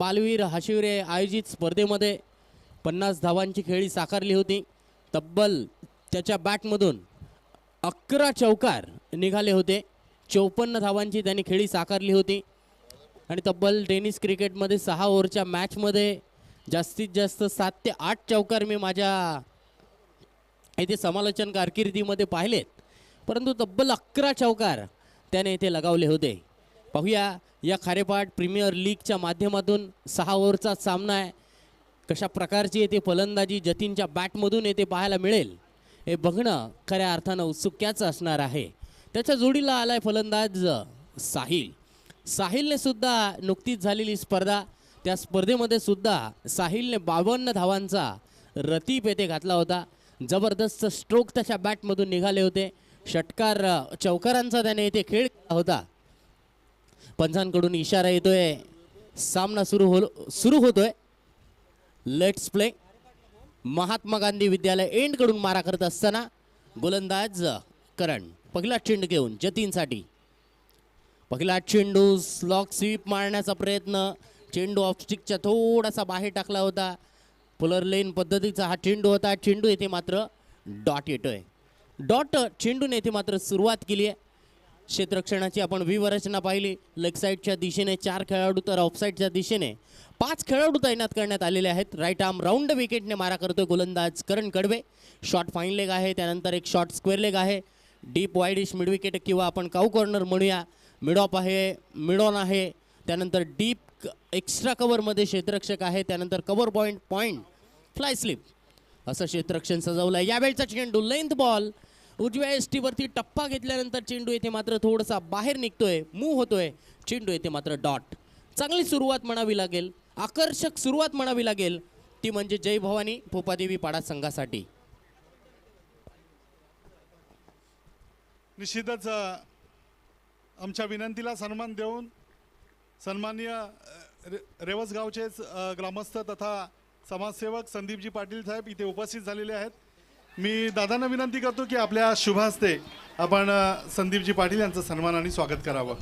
पालवीर हाशिवरे आयोजित स्पर्धेमध्ये 50 धावांची खेळी साकारली होती। तब्बल त्याच्या बॅटमधून 11 चौकार निघाले होते। 54 धावांची त्यांनी खेळी साकारली होती आणि तब्बल टेनिस क्रिकेटमध्ये 6 ओव्हरच्या मॅचमध्ये जास्तीत जास्त 7 ते 8 चौकार मी माझ्या इथे समालोचन कारकिर्दीमध्ये पाहिलेत, परंतु तब्बल 11 चौकार त्याने इथे लगावले होते। पाहूया या खारेपाट प्रीमियर लीगच्या माध्यमातून 6 ओव्हरचा सामना आहे। कशा प्रकारची येथे फलंदाजी जतीनच्या बॅटमधून येथे पाहायला मिळेल हे बघणं खऱ्या अर्थानं उत्सुक्याचं असणार आहे। त्याच्या जोडीला आलाय फलंदाज साहिल। साहिलने सुद्धा नुकतीच झालेली स्पर्धा, त्या स्पर्धेमध्ये सुद्धा साहिलने 52 धावांचा रतीप येथे घातला होता। जबरदस्त स्ट्रोक त्याच्या बॅटमधून निघाले होते। षटकार चौकारांचा त्याने येथे खेळ केला होता। पंचांकडून इशारा येतोय, सामना सुरू होतोय। Let's play. महात्मा गांधी विद्यालय एंड कडून मारा करत असताना गोलंदाज करण पहिला चेंडू घेऊन जतीनसाठी। पहिला चेंडू स्लॉग स्वीप मारण्याचा प्रयत्न, चेंडू ऑफस्टिकच्या थोडासा बाहेर टाकला होता। पुलर लेन पद्धतीचा हा चेंडू होता। चेंडू येथे मात्र डॉट येतोय। डॉट चेंडूने येथे मात्र सुरुवात केली आहे। क्षेत्ररक्षणाची आपण व्यूहरचना पाहिली। लेग साईडच्या दिशेने 4 खेळाडू तर ऑफ साईडच्या दिशेने 5 खेळाडू तैनात करण्यात आलेले आहेत। राईट आर्म राऊंड विकेटने मारा करतोय गोलंदाज करण कडवे। शॉर्ट फाईन लेग आहे, त्यानंतर एक शॉर्ट स्क्वेअर लेग आहे। डीप वाईडिश मिड विकेट किंवा आपण काऊ कॉर्नर म्हणूया। मिड ऑफ आहे, मिड ऑन आहे, त्यानंतर डीप एक्स्ट्रा कव्हरमध्ये क्षेत्ररक्षक आहे, त्यानंतर कव्हर पॉईंट फ्लाय स्लिप असं क्षेत्ररक्षण सजवलं आहे। यावेळचा चेंडू लेंथ बॉल उजव्या एसटीवरती टप्पा घेतल्यानंतर चेंडू येथे मात्र थोडासा बाहेर निघतोय, मूव्ह होतोय। चेंडू येथे मात्र डॉट। चांगली सुरुवात म्हणावी लागेल, आकर्षक सुरुवात म्हणावी लागेल, ती म्हणजे जय भवानी पोपादेवी पाडा संघासाठी। निश्चितच आमच्या विनंतीला सन्मान देऊन सन्माननीय रेवसगावचे ग्रामस्थ तथा समाजसेवक संदीपजी पाटील साहेब इथे उपस्थित झालेले आहेत। मी दादांना विनंती करतो की आपल्या शुभ हस्ते आपण संदीपजी पाटील यांचं सन्मानाने स्वागत करावं।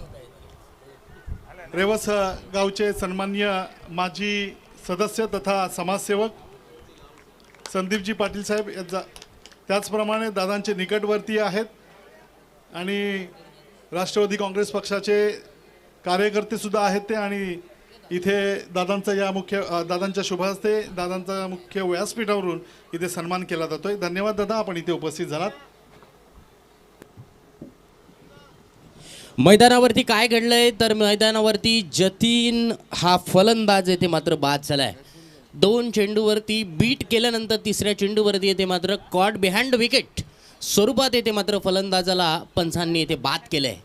रेवस गावचे सन्माननीय माजी सदस्य तथा समाजसेवक संदीपजी पाटील साहेब यांचा, त्याचप्रमाणे दादांचे निकटवर्तीय आहेत आणि राष्ट्रवादी काँग्रेस पक्षाचे कार्यकर्ते सुद्धा आहेत ते, आणि इथे दादांच्या शुभ हस्ते दादांचा मुख्य व्यासपीठावरून इथे सन्मान केला जातोय। धन्यवाद दादा, आपण इथे उपस्थित झालात। मैदानावरती काय घडलंय तर मैदानावरती जतीन हा फलंदाज येथे मात्र बाद झालाय। 2 चेंडूवरती बीट केल्यानंतर तिसऱ्या चेंडूवरती येथे मात्र कॉट बिहाइंड विकेट स्वरूपात येथे मात्र फलंदाजाला पंचांनी येथे बाद केलंय।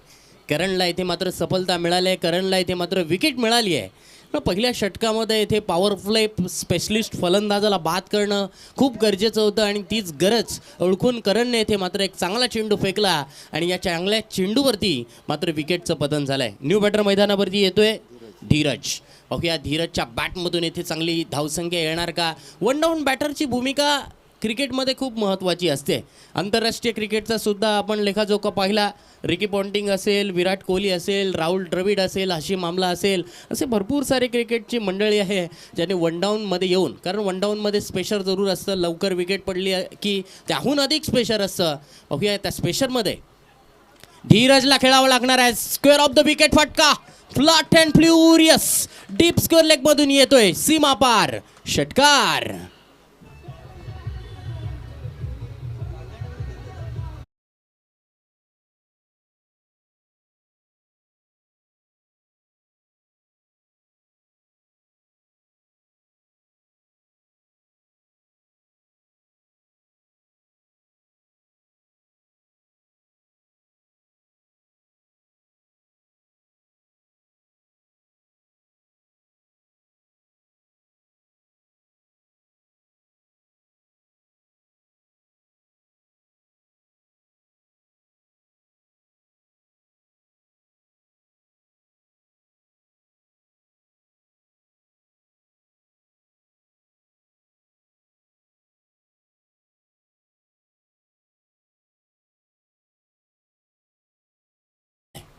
करणला येथे मात्र सफलता मिळाली आहे। करणला येथे मात्र विकेट मिळाली आहे। पहिल्या षटकामध्ये येथे पॉवरप्ले स्पेशलिस्ट फलंदाजाला बाद करणं खूप गरजेचं होतं आणि तीच गरज ओळखून करणने येथे मात्र एक चांगला चेंडू फेकला आणि या चांगल्या चेंडूवरती मात्र विकेटचं पतन झालंय। न्यू बॅटर मैदानावरती येतोय धीरज। या धीरजच्या बॅटमधून येथे चांगली धावसंख्या येणार का? वन डाऊन बॅटरची भूमिका क्रिकेटमध्ये खूप महत्त्वाची असते। आंतरराष्ट्रीय क्रिकेटचा सुद्धा आपण लेखाजोखा पाहिला, रिकी पॉन्टिंग असेल, विराट कोहली असेल, राहुल द्रविड असेल, हाशिम आमला असेल, असे भरपूर सारे क्रिकेटची मंडळी आहे ज्यांनी वन डाऊनमध्ये येऊन, कारण वन डाऊनमध्ये स्पेशर जरूर असतं, लवकर विकेट पडली की त्याहून अधिक स्पेशर असतं। ओके, त्या स्पेशरमध्ये धीरजला खेळावं लागणार आहे। स्क्वेअर ऑफ द विकेट फटका, फ्लॅट अँड फ्ल्युरियस डीप स्क्वेअर लेगमधून येतोय, सीमा पार षटकार।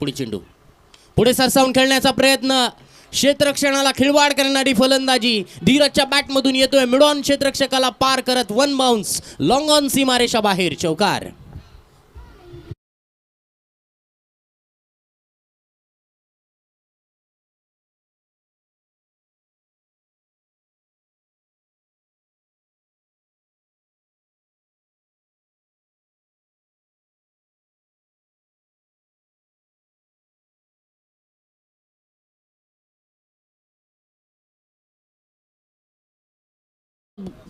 पुढे चेंडू पुढे सरसावून खेळण्याचा प्रयत्न, क्षेत्ररक्षणाला खिळवाड करणारी फलंदाजी धीरजच्या बॅटमधून येतोय मिड ऑन क्षेत्ररक्षकाला पार करत वन बाउन्स लॉंग ऑन सीमारेषा बाहेर चौकार.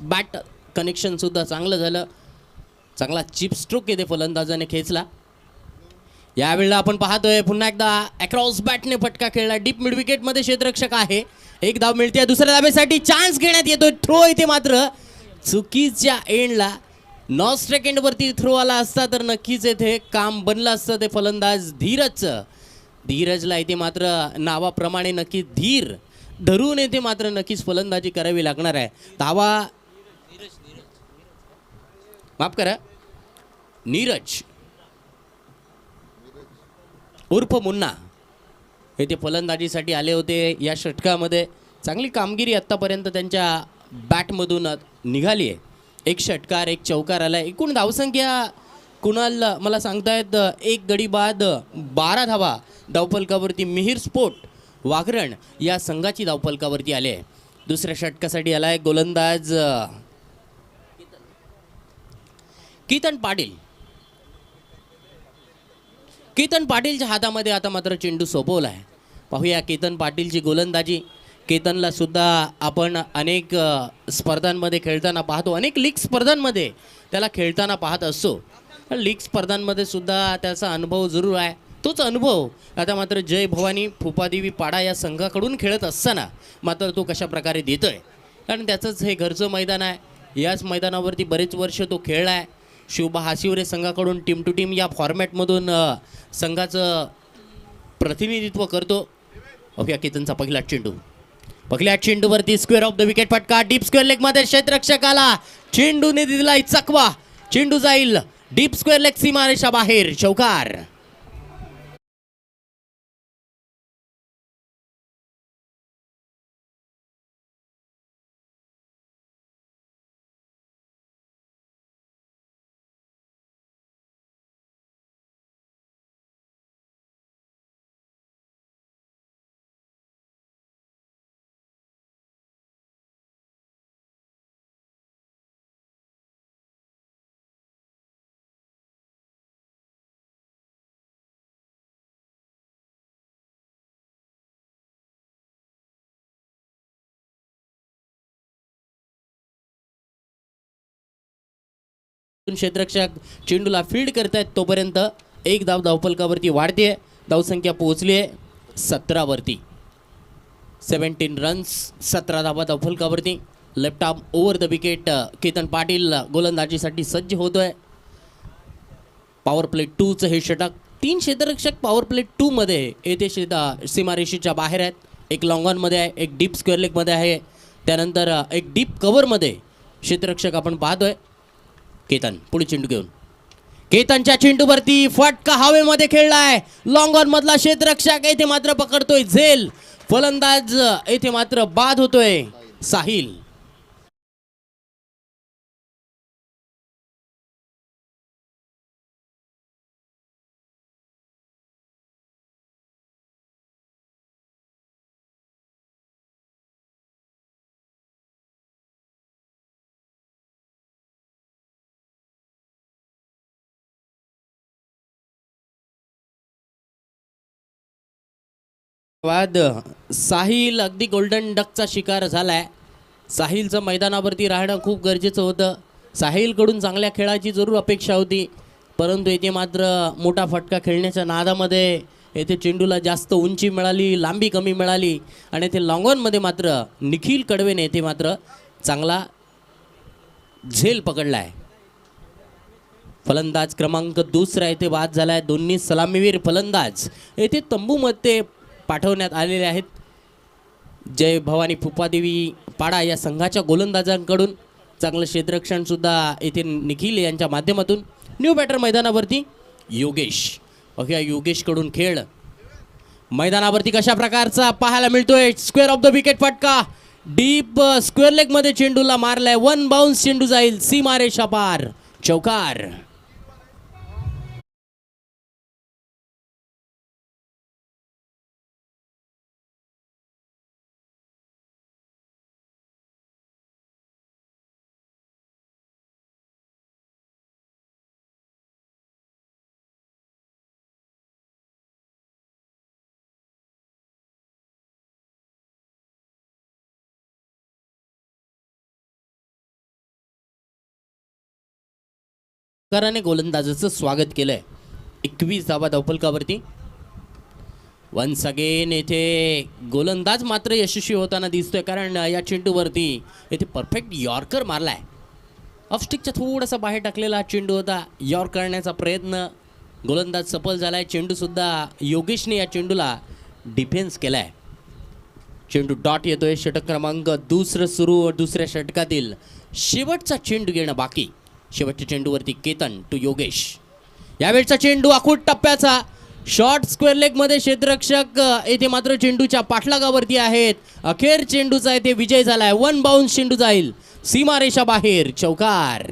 बॅट कनेक्शन सुद्धा चांगलं झालं. चांगला चिप स्ट्रोक येते फलंदाजाने खेचला. यावेळेला आपण पाहतोय पुन्हा एकदा अक्रॉस बॅटने फटका खेळला. डीप मिड विकेटमध्ये क्षेत्ररक्षक आहे. एक धाव मिळते. दुसऱ्या धावेसाठी चान्स घेण्यात येतोय. थ्रो इथे मात्र चुकीच्या एंडला. 9 सेकंडवरती थ्रो आला असता तर नक्कीच येथे काम बनलं असतं ते फलंदाज धीरजचं. धीरजला इथे मात्र नावाप्रमाणे नक्की धीर धरून येथे मात्र नक्कीच फलंदाजी करावी लागणार आहे. धावा माफ करा नीरज उर्फ मुन्ना येथे फलंदाजीसाठी आले होते. या षटकामध्ये चांगली कामगिरी आत्तापर्यंत त्यांच्या बॅटमधून निघाली आहे. 1 षटकार 1 चौकार आला. एकूण धावसंख्या कुणाल मला सांगतायत 1 गडी बाद 12 धावा धावफलकावरती मिहिर स्पोर्ट वाघरण या संघाची धावफलकावरती आले आहे. दुसऱ्या षटकासाठी आलाय गोलंदाज केतन पाटील. केतन पाटीलच्या हातामध्ये आता मात्र चेंडू सोपवला आहे. पाहूया केतन पाटीलची गोलंदाजी. केतनला सुद्धा आपण अनेक स्पर्धांमध्ये खेळताना पाहतो. अनेक लीग स्पर्धांमध्ये त्याला खेळताना पाहत असतो. लीग स्पर्धांमध्ये सुद्धा त्याचा अनुभव जरूर आहे. तोच अनुभव आता मात्र जय भवानी फुपादेवी पाडा या संघाकडून खेळत असताना मात्र तो कशा प्रकारे देतोय. कारण त्याचंच हे घरचं मैदान आहे. याच मैदानावरती बरेच वर्ष तो खेळला आहे. शिवबा हासिवरे संघाकडून टीम टू टीम या फॉर्मॅटमधून संघाचं प्रतिनिधित्व करतो. ओके केतनचा पहिला चेंडू. पहिल्या चेंडूवरती स्क्वेअर ऑफ द विकेट फटका. डीप स्क्वेअर लेगमध्ये क्षेत्ररक्षकाला चेंडूने दिलाय चकवा. चेंडू जाईल डीप स्क्वेअर लेग सीमारेषा बाहेर चौकार. क्षेत्ररक्षक चेंडूला फील्ड करतायत तोपर्यंत 1 धाव धावफलकावरती वाढते. धावसंख्या पोहोचली आहे 17 वरती. 17 रन्स 17 धावा धावफलकावरती. Left arm over the wicket. Ketan Patil गोलंदाजीसाठी सज्ज होतोय. पॉवर प्ले 2चं हे षटक. 3 क्षेत्ररक्षक पॉवर प्ले 2 मध्ये येथे सीमारेषेच्या बाहेर आहेत. एक लॉंग ऑनमध्ये आहे, एक डीप स्क्वेअर लेगमध्ये आहे, त्यानंतर एक डीप कव्हरमध्ये क्षेत्ररक्षक आपण पाहतोय. केतन पुढे चेंडू घेऊन. केतनच्या चेंडूवरती फटका हवेमध्ये खेळलाय. लॉंग ऑन मधला क्षेत्ररक्षक येथे मात्र पकडतोय झेल. फलंदाज येथे मात्र बाद होतोय साहिल. वाद साहिल अगदी गोल्डन डकचा शिकार झालाय. साहिलचं मैदानावरती राहणं खूप गरजेचं होतं. साहिलकडून चांगल्या खेळाची जरूर अपेक्षा होती, परंतु येथे मात्र मोठा फटका खेळण्याच्या नादामध्ये येथे चेंडूला जास्त उंची मिळाली, लांबी कमी मिळाली आणि येथे लॉंगॉनमध्ये मात्र निखिल कडवेने येथे मात्र चांगला झेल पकडला आहे. फलंदाज क्रमांक 2 येथे बाद झाला आहे. दोन्ही सलामीवीर फलंदाज येथे तंबूमध्ये पाठवण्यात आलेले आहेत. जय भवानी फुपादेवी पाडा या संघाच्या गोलंदाजांकडून चांगलं क्षेत्ररक्षणसुद्धा येथे निखिल यांच्या माध्यमातून. न्यू बॅटर मैदानावरती योगेश. बघूया योगेशकडून खेळ. मैदानावरती कशा प्रकारचा पाहायला मिळतोय स्क्वेअर ऑफ द विकेट फटका डीप स्क्वेअर लेग मध्ये चेंडूला मारलाय. वन बाउन्स चेंडू जाईल सीमारेषा पार. चौकार. कराने गोलंदाजाचं स्वागत केलंय. 21 धावा धावफलकावरती. वन्स अगेन येथे गोलंदाज मात्र यशस्वी होताना दिसतोय, कारण या चेंडूवरती येथे परफेक्ट यॉर्कर मारलाय. ऑफस्टिकच्या थोडासा बाहेर टाकलेला चेंडू होता. यॉर्क करण्याचा प्रयत्न गोलंदाज सफल झालाय. चेंडू सुद्धा योगेशने या चेंडूला डिफेन्स केलाय. चेंडू डॉट येतोय. षटक क्रमांक दुसरं सुरू. दुसऱ्या षटकातील शेवटचा चेंडू घेणं बाकी. शेवटच्या चेंडूवरती केतन टू योगेश. यावेळचा चेंडू आखूड टप्प्याचा शॉर्ट स्क्वेअर लेग मध्ये क्षेत्ररक्षक येथे मात्र चेंडूच्या पाठलागावरती आहेत. अखेर चेंडूचा येथे विजय झालाय. वन बाउन्स चेंडू जाईल सीमारेषा बाहेर. चौकार.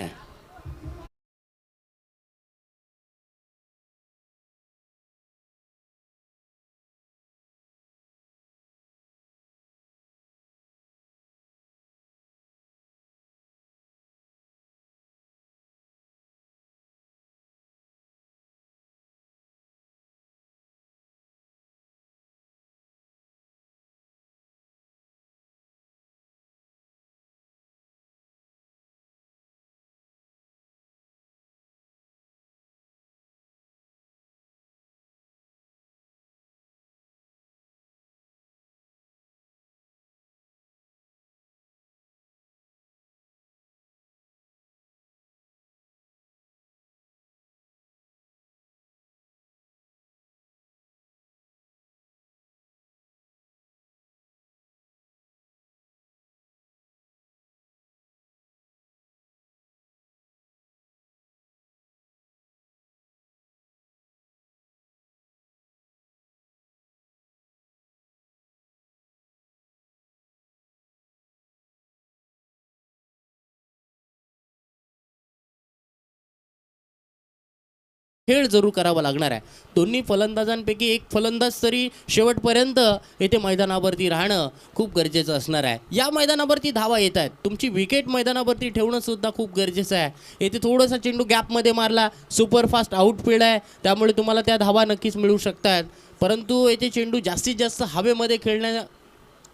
खेळ जरूर करावा लागणार आहे. दोन्ही फलंदाजांपैकी एक फलंदाज तरी शेवटपर्यंत येथे मैदानावरती राहणं खूप गरजेचं असणार आहे. या मैदानावरती धावा येत आहेत. तुमची विकेट मैदानावरती ठेवणं सुद्धा खूप गरजेचं आहे. येथे थोडासा चेंडू गॅपमध्ये मारला. सुपरफास्ट आउटफील्ड आहे, त्यामुळे तुम्हाला त्या धावा नक्कीच मिळू शकतात. परंतु येथे चेंडू जास्तीत जास्त हवेमध्ये खेळणं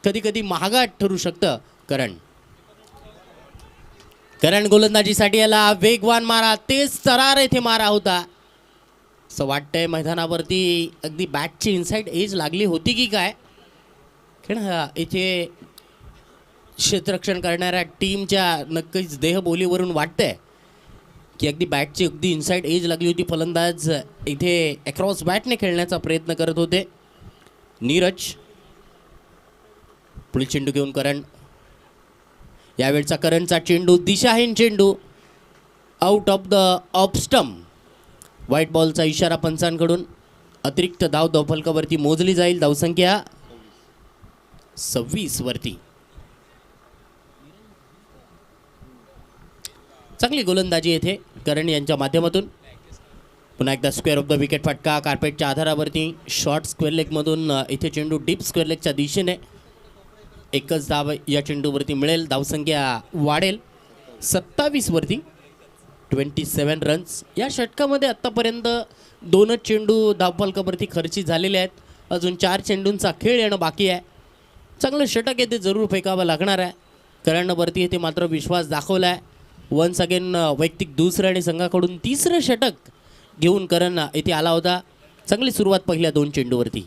कधी कधी महागात ठरू शकतं. करण गोलंदाजीसाठी याला वेगवान मारा. तेच तरार येथे मारा होता. असं वाटतंय मैदानावरती अगदी बॅटची इनसाइड एज लागली होती की काय. इथे क्षेत्ररक्षण करणाऱ्या टीमच्या नक्कीच देहबोलीवरून वाटतंय की अगदी बॅटची अगदी इनसाइड एज लागली होती. फलंदाज इथे अक्रॉस बॅटने खेळण्याचा प्रयत्न करत होते. नीरज पुढील चेंडू घेऊन करण. यावेळचा करणचा चेंडू दिशाहीन चेंडू out of the off stump. White बॉलचा इशारा पंचांकडून. अतिरिक्त धाव धावफलकावरती मोजली जाईल. धावसंख्या 26 वरती. चांगली गोलंदाजी येथे करण यांच्या माध्यमातून. पुन्हा एकदा स्क्वेअर ऑफ द विकेट फटका कार्पेटच्या आधारावरती. शॉर्ट स्क्वेअर लेगमधून इथे चेंडू डीप स्क्वेअर लेगच्या दिशेने. एकच धाव या चेंडूवरती मिळेल. धावसंख्या वाढेल 27 वरती. 27 रन्स. या षटकामध्ये आत्तापर्यंत 2च चेंडू धावफलकावरती खर्ची झालेले आहेत. अजून 4 चेंडूंचा खेळ येणं बाकी आहे. चांगलं षटक येथे जरूर फेकावं लागणार आहे. करणवरती येथे मात्र विश्वास दाखवला आहे. वन्स अगेन वैयक्तिक दुसरं आणि संघाकडून तिसरं षटक घेऊन करण येथे आला होता. चांगली सुरुवात पहिल्या 2 चेंडूवरती.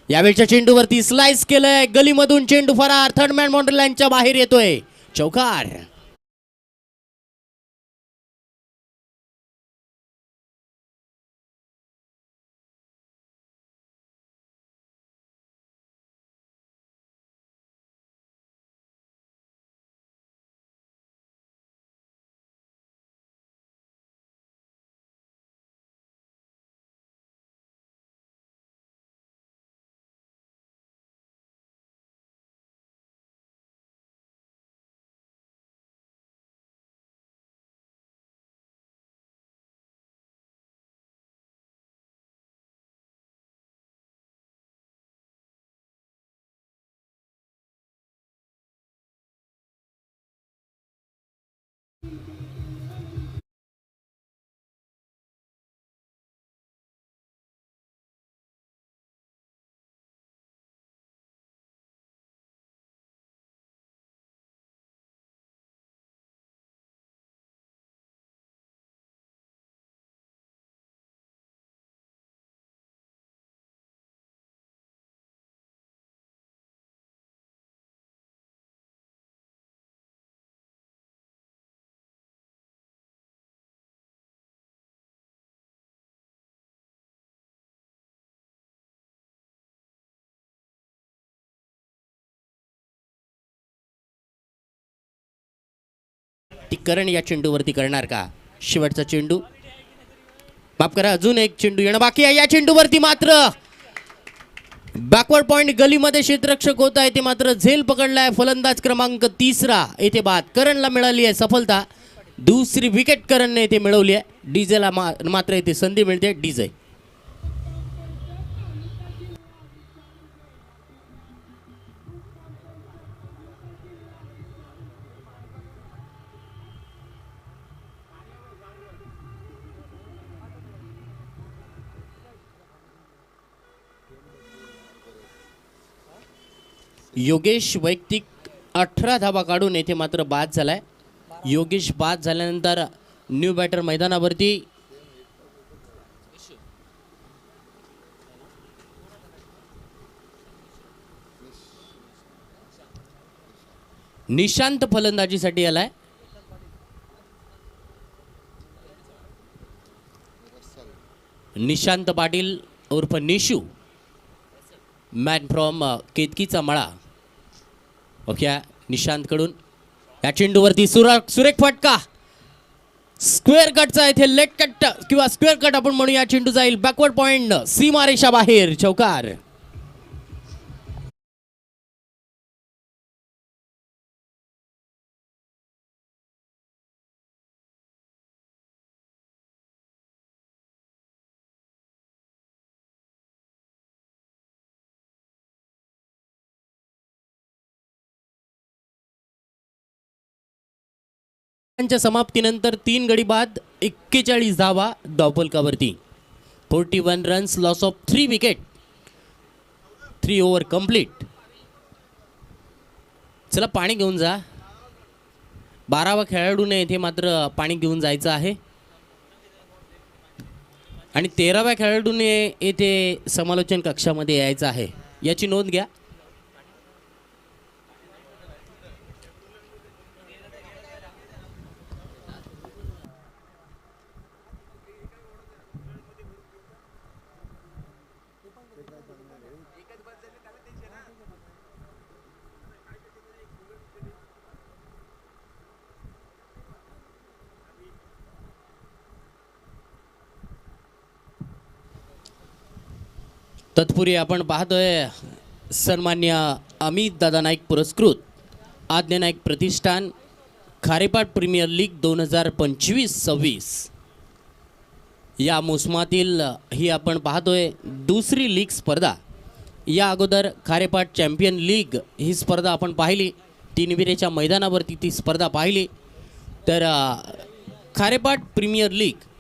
यावेळच्या चेंडूवरती स्लाइस केलंय. गलीमधून चेंडू फरार. थर्ड मॅन बाउंड्री लाईनच्या बाहेर येतोय. चौकार. ती करण या चेंडूवरती करणार का? शेवटचा चेंडू, माफ करा, अजून एक चेंडू येणं बाकी आहे. या चेंडूवरती मात्र बॅकवर्ड पॉइंट गलीमध्ये क्षेत्ररक्षक होत आहे ते मात्र झेल पकडलाय. फलंदाज क्रमांक 3 येथे बाद. करणला मिळाली आहे सफलता. दुसरी विकेट करणने येथे मिळवली आहे. डीजेला मात्र येथे संधी मिळते. डीजे योगेश वैयक्तिक 18 धावा काढून येथे मात्र बाद झालाय. योगेश बाद झाल्यानंतर न्यू बॅटर मैदानावरती निशांत फलंदाजीसाठी आलाय. निशांत पाटील उर्फ निशू, मॅन फ्रॉम केतकीचा मळा. ओके, निशांतकडून या चेंडूवरती सुरेख फटका. स्क्वेअर कटचा इथे लेट कट किंवा स्क्वेअर कट आपण म्हणूया. चेंडू जाईल बॅकवर्ड पॉइंट, सीमारेषा बाहेर, चौकार. च्या समाप्तीनंतर 3 गडी बाद, 41 धावा धावफलकावरती. 41 runs, loss of 3 wicket, 3 over complete. चला पाणी घेऊन जा. 12वा खेळाडूने येथे मात्र पाणी घेऊन जायचं आहे आणि 13व्या खेळाडूने येथे समालोचन कक्षामध्ये यायचं आहे. याची नोंद घ्या. तत्पूर्वी आपण पाहतोय सन्मान्य अमित दादा नाईक पुरस्कृत आज्ञा नाईक प्रतिष्ठान खारेपाट प्रीमियर लीग 2025-26 या मोसमातील ही आपण पाहतोय दुसरी लीग स्पर्धा. या अगोदर खारेपाट चॅम्पियन लीग ही स्पर्धा आपण पाहिली. तीनविरेच्या मैदानावरती ती स्पर्धा पाहिली. तर खारेपाट प्रीमियर लीग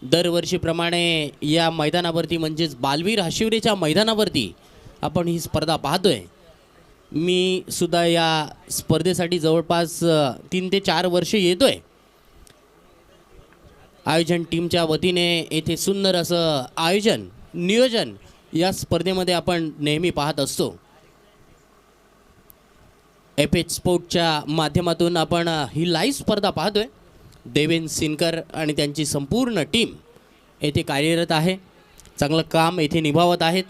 दरवर्षीप्रमाणे या मैदानावरती म्हणजेच बालवीर हाशिवरेच्या मैदानावरती आपण ही स्पर्धा पाहतोय. मी सुद्धा या स्पर्धेसाठी जवळपास 3 ते 4 वर्षे येतोय. आयोजन टीमच्या वतीने येथे सुंदर असं आयोजन नियोजन या स्पर्धेमध्ये आपण नेहमी पाहत असतो. FH स्पोर्टच्या माध्यमातून आपण ही लाईव्ह स्पर्धा पाहतोय. देवेंद्र सिनकर आणि त्यांची संपूर्ण टीम येथे कार्यरत आहे. चांगलं काम येथे निभावत आहेत.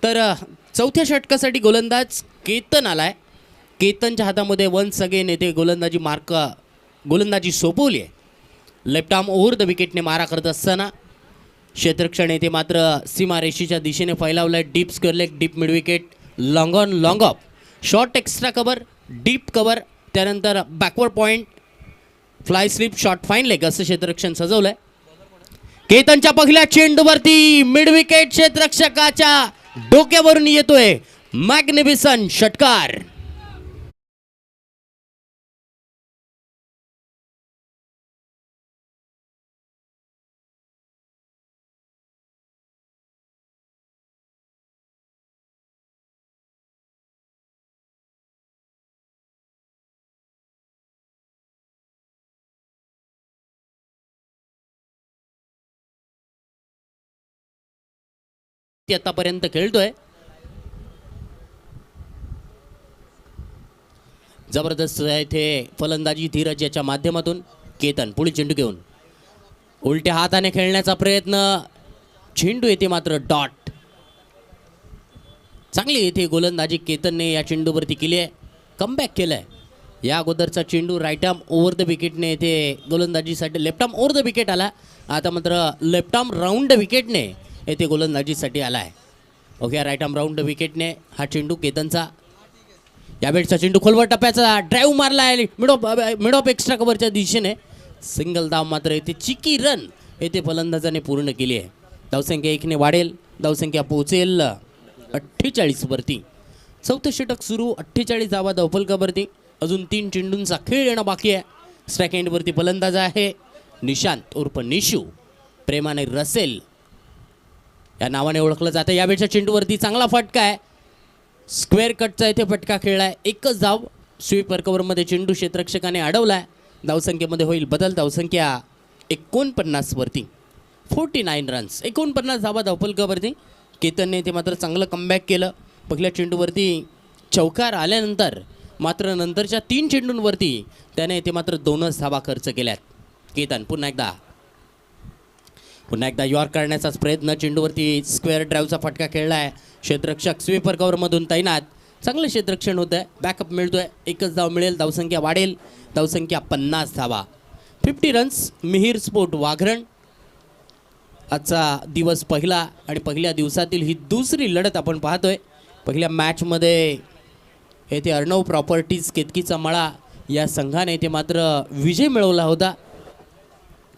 तर चौथ्या षटकासाठी गोलंदाज केतन आलाय. केतनच्या हातामध्ये वन्स अगेन येथे गोलंदाजी सोपवली आहे. लेफ्ट आर्म ओव्हर द विकेटने मारा करत असताना क्षेत्ररक्षण येथे मात्र सीमारेषेच्या दिशेने फैलावलं आहे. Deep square leg, deep mid wicket, long on long off, short extra cover, deep cover, त्यानंतर backward point, fly slip, short fine leg असं क्षेत्ररक्षण सजवलंय. केतनच्या पहिल्या चेंडूवरती मिड विकेट क्षेत्ररक्षकाच्या डोक्यावरून येतोय मॅग्निफिसंट षटकार. ती आतापर्यंत खेळतोय. जबरदस्त आहे इथे फलंदाजी धीरज याच्या माध्यमातून. केतन पुढे चेंडू घेऊन उलट्या हाताने खेळण्याचा प्रयत्न, चेंडू येते मात्र डॉट. चांगली येथे गोलंदाजी केतनने या चेंडूवरती केली आहे, कमबॅक केलंय. या अगोदरचा चेंडू राईट आर्म ओव्हर द विकेटने येथे गोलंदाजीसाठी, left arm over the wicket आला. आता मात्र लेफ्ट आर्म राऊंड द विकेटने येथे गोलंदाजीसाठी आला आहे. Okay, right arm round the विकेटने हा चेंडू केतनचा. या वेळचा चेंडू खोलवर टप्प्याचा ड्राईव्ह मारला आहे मिड ऑफ एक्स्ट्रा कव्हरच्या दिशेने. सिंगल धाव मात्र येथे चिकी रन येथे फलंदाजाने पूर्ण केली आहे. धावसंख्या 1ने वाढेल, धावसंख्या पोहोचेल 48 वरती. चौथं षटक सुरू, 48 धावा धावफलकावरती. अजून 3 चेंडूंचा खेळ येणं बाकी आहे. स्ट्राईक एंडवरती फलंदाज आहे निशांत उर्फ निशू, प्रेमाने रसेल या नावाने ओळखलं जातं. यावेळच्या चेंडूवरती चांगला फटका आहे, स्क्वेअर कटचा इथे फटका खेळलाय. एकच धाव स्वीपर कव्हरमध्ये चेंडू क्षेत्ररक्षकाने अडवलाय. धावसंख्येमध्ये होईल बदल, धावसंख्या 49 वरती. 49 रन्स, 49 धावा धावफलकावरती. केतनने ते मात्र चांगलं कमबॅक केलं. पहिल्या चेंडूवरती चौकार आल्यानंतर मात्र नंतरच्या 3 चेंडूंवरती त्याने ते मात्र 2च धावा खर्च केल्यात. केतन पुन्हा एकदा यॉर्क करण्याचाच प्रयत्न, चेंडूवरती स्क्वेअर ड्राईव्हचा फटका खेळला आहे. क्षेत्ररक्षक स्वीपर कव्हरमधून तैनात, चांगलं क्षेत्ररक्षण होतं आहे, बॅकअप मिळतोय. एकच धाव मिळेल, धावसंख्या वाढेल, धावसंख्या 50 धावा. 50 रन्स. मिहीर स्पोर्ट वाघरण आजचा दिवस पहिला आणि पहिल्या दिवसातील ही दुसरी लढत आपण पाहतोय. पहिल्या मॅचमध्ये येथे अर्णव प्रॉपर्टीज केतकीचा मळा या संघाने येथे मात्र विजय मिळवला होता.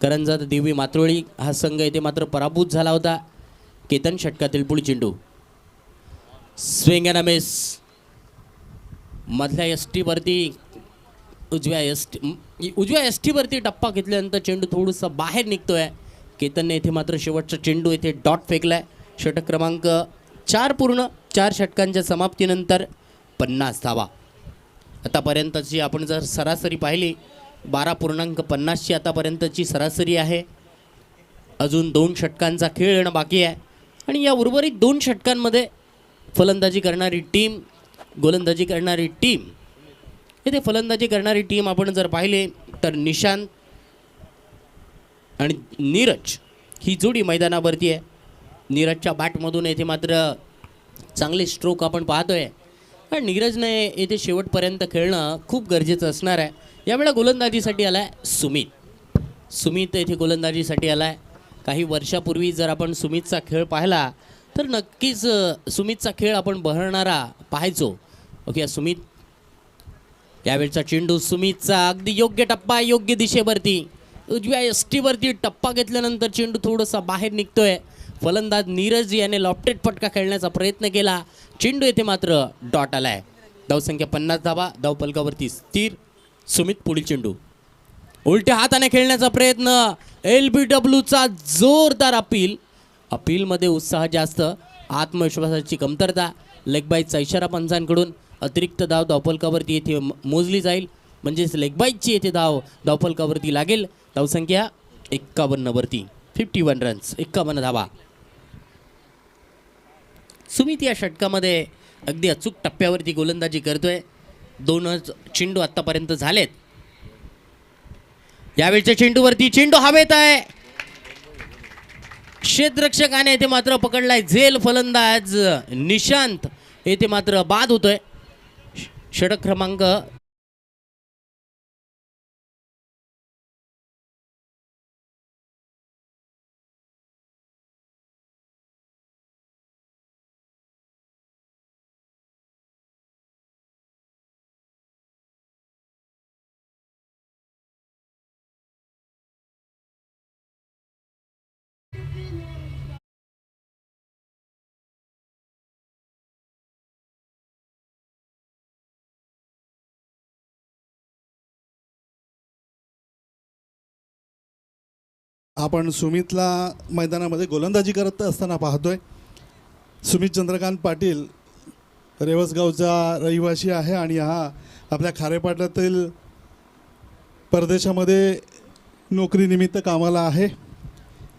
करंजत देवी मात्रोळी हा संघ येथे मात्र पराभूत झाला होता. केतन षटकातील पुढील चेंडू, स्विंग अँड मिस. मधल्या एसटीवरती उजव्या एसटीवरती टप्पा घेतल्यानंतर चेंडू थोडंसा बाहेर निघतोय. केतनने येथे मात्र शेवटचा चेंडू येथे डॉट फेकलाय. षटक क्रमांक 4 पूर्ण. 4 षटकांच्या समाप्तीनंतर 50 धावा. आतापर्यंतची आपण जर सरासरी पाहिली 12.50ची आतापर्यंतची सरासरी आहे. अजून 2 षटकांचा खेळ येणं बाकी आहे आणि या उर्वरित 2 षटकांमध्ये फलंदाजी करणारी टीम, गोलंदाजी करणारी टीम, येथे फलंदाजी करणारी टीम आपण जर पाहिले तर निशांत आणि नीरज ही जोडी मैदानावरती आहे. नीरजच्या बॅटमधून येथे मात्र चांगले स्ट्रोक आपण पाहतोय आणि नीरजने येथे शेवटपर्यंत खेळणं खूप गरजेचं असणार आहे. यावेळेला गोलंदाजीसाठी आला आहे सुमित येथे गोलंदाजीसाठी आला आहे. काही वर्षापूर्वी जर आपण सुमितचा खेळ पाहिला तर नक्कीच सुमितचा खेळ आपण बहरणारा पाहायचो. ओके, सुमित यावेळचा चेंडू सुमितचा अगदी योग्य टप्पा, योग्य दिशेवरती उजव्या एसटीवरती टप्पा घेतल्यानंतर चेंडू थोडासा बाहेर निघतोय. फलंदाज नीरज याने लॉफ्टेड फटका खेळण्याचा प्रयत्न केला, चेंडू येथे मात्र डॉट आलाय. धावसंख्या 50 धावा धावफलकावरती स्थिर. सुमित पुढील चेंडू, उलट्या हाताने खेळण्याचा प्रयत्न, LBWचा जोरदार अपीलमध्ये उत्साह जास्त, आत्मविश्वासाची कमतरता. लेगबाईजचा इशारा पंचांकडून. अतिरिक्त धाव धावफलकावरती येथे मोजली जाईल, म्हणजेच लेगबाईजची येथे धाव धावफलकावरती लागेल. धावसंख्या 51 वरती. 51 रन्स, 51 धावा. सुमित या षटकामध्ये अगदी अचूक टप्प्यावरती गोलंदाजी करतोय. 2च चेंडू आतापर्यंत झालेत. यावेळच्या चेंडूवरती चेंडू हवेत आहे, क्षेत्ररक्षकाने येथे मात्र पकडलाय झेल. फलंदाज निशांत येथे मात्र बाद होतोय. षटक क्रमांक आपण सुमितला मैदानामध्ये गोलंदाजी करत असताना पाहतोय. सुमित चंद्रकांत पाटील रेवसगावचा रहिवासी आहे आणि हा आपल्या खारेपाट्यातील परदेशामध्ये नोकरीनिमित्त कामाला आहे.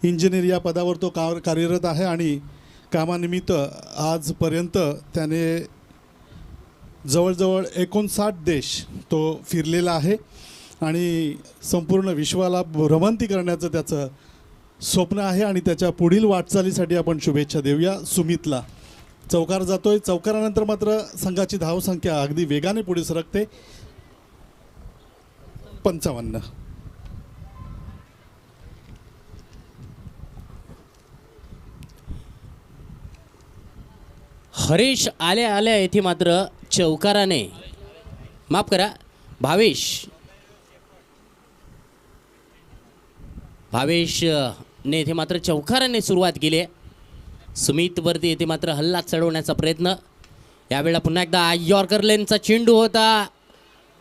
इंजिनियर या पदावर तो कार्यरत आहे आणि कामानिमित्त आजपर्यंत त्याने जवळजवळ 59 देश तो फिरलेला आहे आणि संपूर्ण विश्वाला भ्रमंती करण्याचं त्याचं स्वप्न आहे आणि त्याच्या पुढील वाटचालीसाठी आपण शुभेच्छा देऊया सुमितला. चौकार जातोय. चौकारानंतर मात्र संघाची धावसंख्या अगदी वेगाने पुढे सरकते. 55. हरीश आल्या आल्या येथे मात्र चौकाराने, माफ करा, भावेशने येथे मात्र चौकाराने सुरुवात केली आहे. सुमितवरती येथे मात्र हल्ला चढवण्याचा प्रयत्न. यावेळेला पुन्हा एकदा यॉर्कर लेनचा चेंडू होता.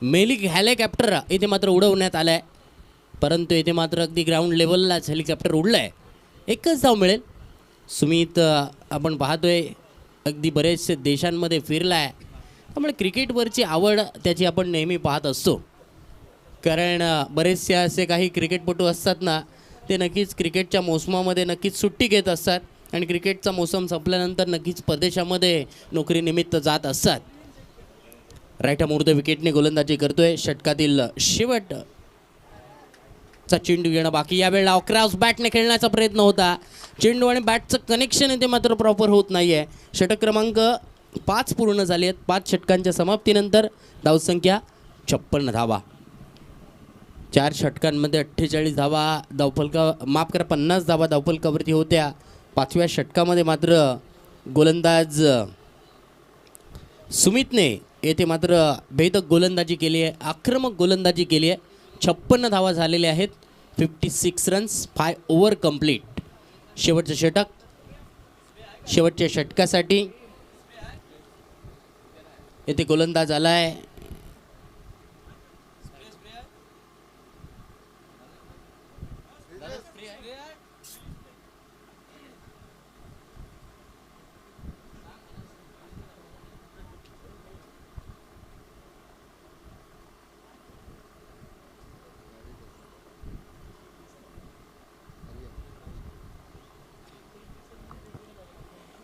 मेलिक हेलिकॉप्टर येथे मात्र उडवण्यात आला आहे, परंतु येथे मात्र अगदी ग्राउंड लेवललाच हेलिकॉप्टर उडलं आहे. एकच धाव मिळेल. सुमित आपण पाहतोय अगदी बरेचसे देशांमध्ये फिरला आहे, त्यामुळे क्रिकेटवरची आवड त्याची आपण नेहमी पाहत असतो. कारण बरेचसे असे काही क्रिकेटपटू असतात ना, ते नक्कीच क्रिकेटच्या मोसमामध्ये नक्कीच सुट्टी घेत असतात आणि क्रिकेटचा मोसम संपल्यानंतर नक्कीच परदेशामध्ये नोकरीनिमित्त जात असतात. राईट मुहूर्त विकेटने गोलंदाजी करतोय. षटकातील शेवटचा चेंडू येणं बाकी. यावेळेला क्रॉस बॅटने खेळण्याचा प्रयत्न होता. चेंडू आणि बॅटचं कनेक्शन इथे मात्र प्रॉपर होत नाही आहे. षटक क्रमांक 5 पूर्ण झाले आहेत. 5 षटकांच्या समाप्तीनंतर धावसंख्या 56 धावा. 4 षटकांमध्ये 48 धावा धावफलका, माफ करा 50 धावा धावफलकावरती होत्या. 5व्या षटकामध्ये मात्र गोलंदाज सुमितने येथे मात्र भेदक गोलंदाजी केली आहे, आक्रमक गोलंदाजी केली आहे. 56 धावा झालेल्या आहेत. 56 रन्स, 5 ओव्हर कंप्लीट. शेवटचं षटक. शेवटच्या षटकासाठी येथे गोलंदाज आला आहे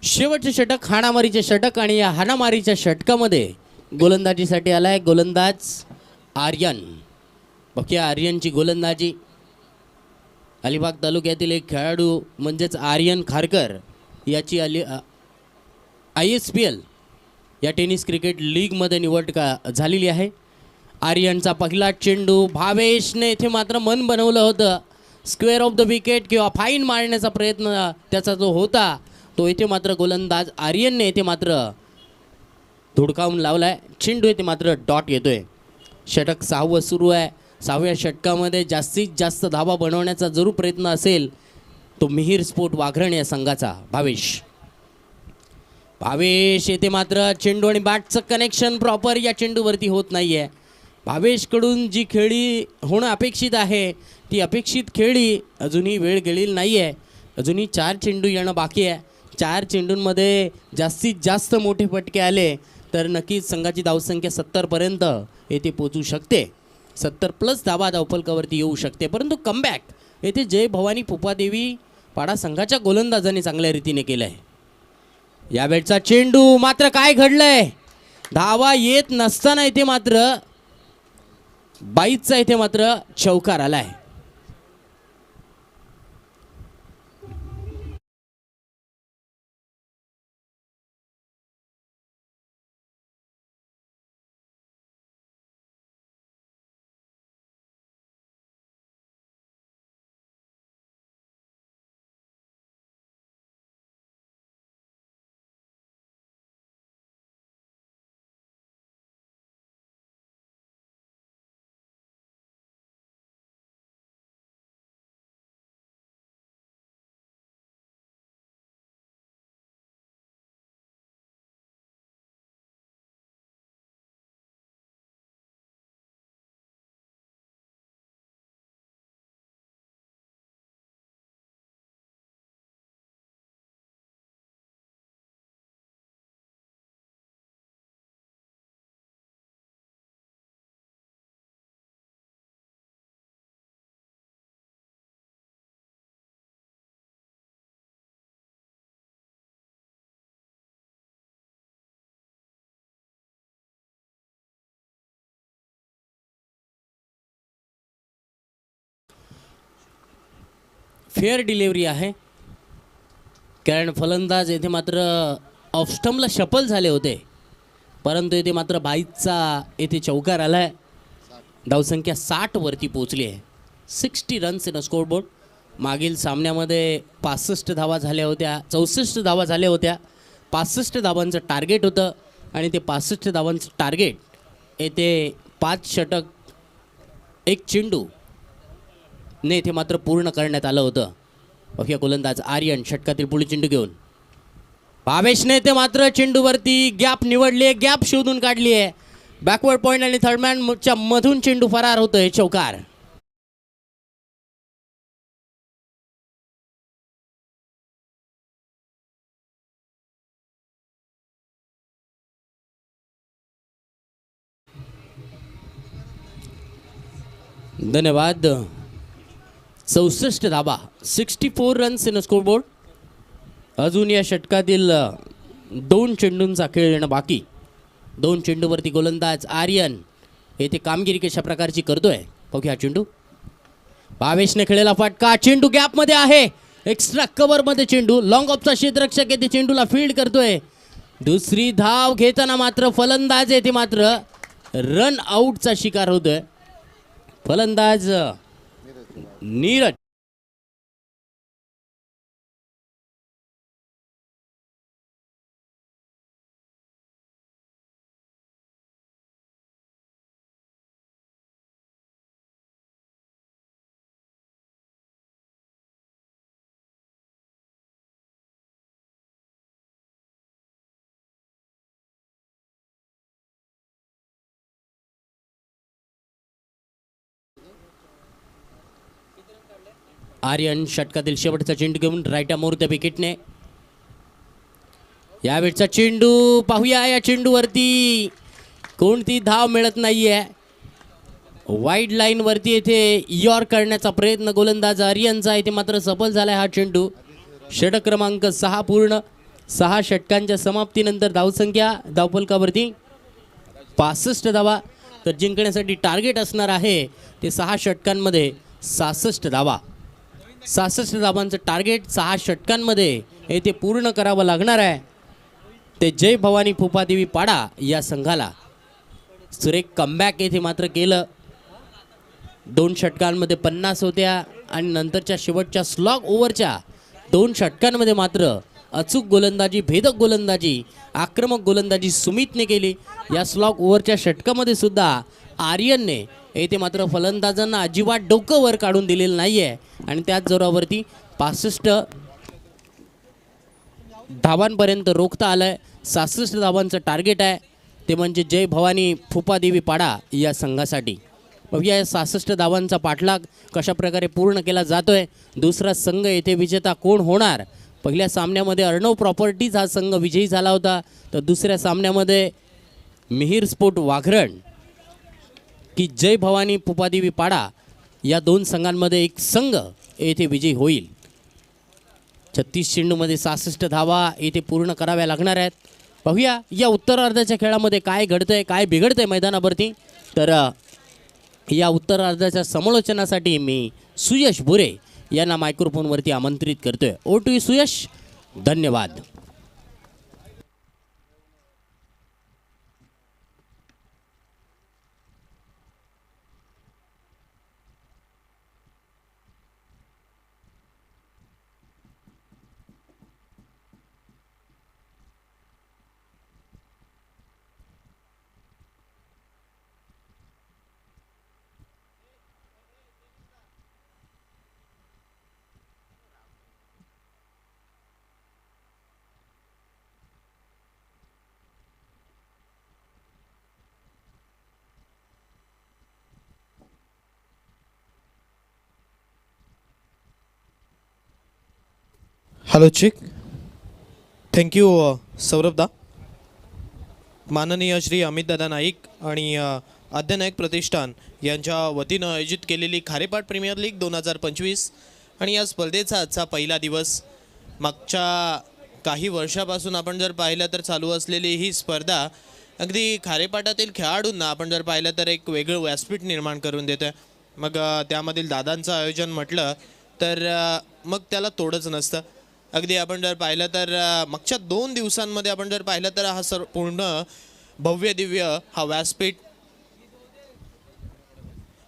शेवटचे षटक, हाणामारीचे षटक. आणि या हाणामारीच्या षटकामध्ये गोलंदाजीसाठी आलाय गोलंदाज आर्यन. बघूया आर्यनची गोलंदाजी. अलिबाग तालुक्यातील एक खेळाडू म्हणजेच आर्यन खारकर याची ISPL या टेनिस क्रिकेट लीगमध्ये निवड झालेली आहे. आर्यनचा पहिला चेंडू भावेशने इथे मात्र मन बनवलं होतं. स्क्वेअर ऑफ द विकेट किंवा फाईन मारण्याचा प्रयत्न त्याचा जो होता तो इथे मात्र गोलंदाज आर्यनने इथे मात्र धुडकावून लावलाय. चेंडू इथे मात्र डॉट येतोय. षटक 6वं सुरू आहे. 6व्या षटकामध्ये जास्तीत जास्त धावा बनवण्याचा जरूर प्रयत्न असेल तो मिहीर स्पोर्ट वाघरण या संघाचा. भावेश येथे मात्र चेंडू आणि बॅटचं कनेक्शन प्रॉपर या चेंडूवरती होत नाही आहे. भावेशकडून जी खेळी होणं अपेक्षित आहे ती अपेक्षित खेळी अजूनही वेळ गेलेली नाही आहे. अजूनही 4 चेंडू येणं बाकी आहे. 4 चेंडूंमध्ये जास्तीत जास्त मोठे फटके आले तर नक्कीच संघाची धावसंख्या 70पर्यंत येथे पोचू शकते. 70+ धावा धावफलकावरती येऊ शकते. परंतु कमबॅक येथे जय भवानी पुपादेवी पाडा संघाच्या गोलंदाजाने चांगल्या रीतीने केलं आहे. यावेळचा चेंडू मात्र काय घडलंय, धावा येत नसताना इथे मात्र 22चा इथे मात्र चौकार आलाय. फेअर डिलिव्हरी आहे, कारण फलंदाज येथे मात्र ऑफस्टम्पला शफल झाले होते, परंतु येथे मात्र 22चा येथे चौकार आला आहे. धावसंख्या 60 वरती पोहोचली आहे. 60 रन्स इन अ स्कोरबोर्ड. मागील सामन्यामध्ये 65 धावा झाल्या होत्या, 64 धावा झाल्या होत्या. 65 धावांचं टार्गेट होतं आणि ते 65 धावांचं टार्गेट येथे 5 षटक 1 चेंडू ने इथे मात्र पूर्ण करण्यात आलं होतं. बघूया गोलंदाज आर्यन षटकातील पुढील चेंडू घेऊन. भावेशने ते मात्र चेंडूवरती गॅप निवडली आहे, गॅप शोधून काढली आहे. बॅकवर्ड पॉईंट आणि थर्डमॅनच्या मधून चेंडू फरार होतोय. चौकार. धन्यवाद. 64 धाबा, 64 रन्स इन स्कोरबोर्ड. अजून या षटकातील 2 चेंडूंचा खेळ येणं बाकी. 2 चेंडूवरती गोलंदाज आर्यन येथे कामगिरी कशा प्रकारची करतोय. बघूया चेंडू. भावेशने खेळलेला फटका, चेंडू गॅपमध्ये आहे, एक्स्ट्रा कव्हरमध्ये चेंडू. लॉंग ऑफचा क्षेत्ररक्षक येथे चेंडूला फील्ड करतोय. दुसरी धाव घेताना मात्र फलंदाज येथे मात्र रन आउटचा शिकार होतोय. फलंदाज नीरज. आर्यन षटकातील शेवटचा चेंडू घेऊन राईट मोरत्या विकेटने. यावेळचा चेंडू पाहूया. या चेंडूवरती कोणती धाव मिळत नाहीये. वाईड लाईन वरती येथे यॉर्क करण्याचा प्रयत्न गोलंदाज आर्यनचा इथे मात्र सफल झालाय. हा चेंडू. षटक क्रमांक 6 पूर्ण. 6 षटकांच्या समाप्तीनंतर धावसंख्या धावफलकावरती 65 धावा. तर जिंकण्यासाठी टार्गेट असणार आहे ते 6 षटकांमध्ये 66 धावा. 66 धावांचं टार्गेट 6 षटकांमध्ये येथे पूर्ण करावं लागणार आहे. ते जय भवानी फुफादेवी पाडा या संघाला. सुरेख कमबॅक येथे मात्र केलं. 2 षटकांमध्ये 50 होत्या आणि नंतरच्या शेवटच्या स्लॉग ओव्हरच्या 2 षटकांमध्ये मात्र अचूक गोलंदाजी, भेदक गोलंदाजी, आक्रमक गोलंदाजी सुमितने केली. या स्लॉग ओव्हरच्या षटकामध्ये सुद्धा आर्यनने येथे मात्र फलंदाजांना अजिबात डोकं वर काढून दिलेलं नाही आहे आणि त्याच जोरावरती 65 धावांपर्यंत रोखता आलं आहे. 66 धावांचं टार्गेट आहे ते म्हणजे जय भवानी फुफादेवी पाडा या संघासाठी. बघूया 66 धावांचा पाठलाग कशा प्रकारे पूर्ण केला जातोय. दुसरा संघ येथे विजेता कोण होणार. पहिल्या सामन्यामध्ये अर्णव प्रॉपर्टीज हा संघ विजयी झाला होता, तर दुसऱ्या सामन्यामध्ये मिहिर स्पोर्ट वाघरण की जय भवानी फुफादेवी पाडा या 2 संघांमध्ये एक संघ येथे विजयी होईल. 36 चेंडूमध्ये 66 धावा येथे पूर्ण कराव्या लागणार आहेत. बघूया या उत्तरार्धाच्या खेळामध्ये काय घडतंय, काय बिघडतंय मैदानावरती. तर या उत्तरार्धाच्या समालोचनासाठी मी सुयश भुरे यांना मायक्रोफोनवरती आमंत्रित करतोय. Over to Suyash. धन्यवाद. हॅलो चिक. थँक्यू सौरभदा. माननीय श्री अमितदादा नाईक आणि आद्यनायक प्रतिष्ठान यांच्या वतीनं आयोजित केलेली खारेपाट प्रीमियर लीग 2025 आणि या स्पर्धेचा आजचा पहिला दिवस. मागच्या काही वर्षापासून आपण जर पाहिलं तर चालू असलेली ही स्पर्धा अगदी खारेपाटातील खेळाडूंना आपण जर पाहिलं तर एक वेगळं व्यासपीठ निर्माण करून देतं. मग त्यामधील दादांचं आयोजन म्हटलं तर मग त्याला तोडच नसतं. अगदी आपण जर पाहिलं तर मागच्या 2 दिवसांमध्ये आपण जर पाहिलं तर हा पूर्ण भव्य दिव्य हा व्यासपीठ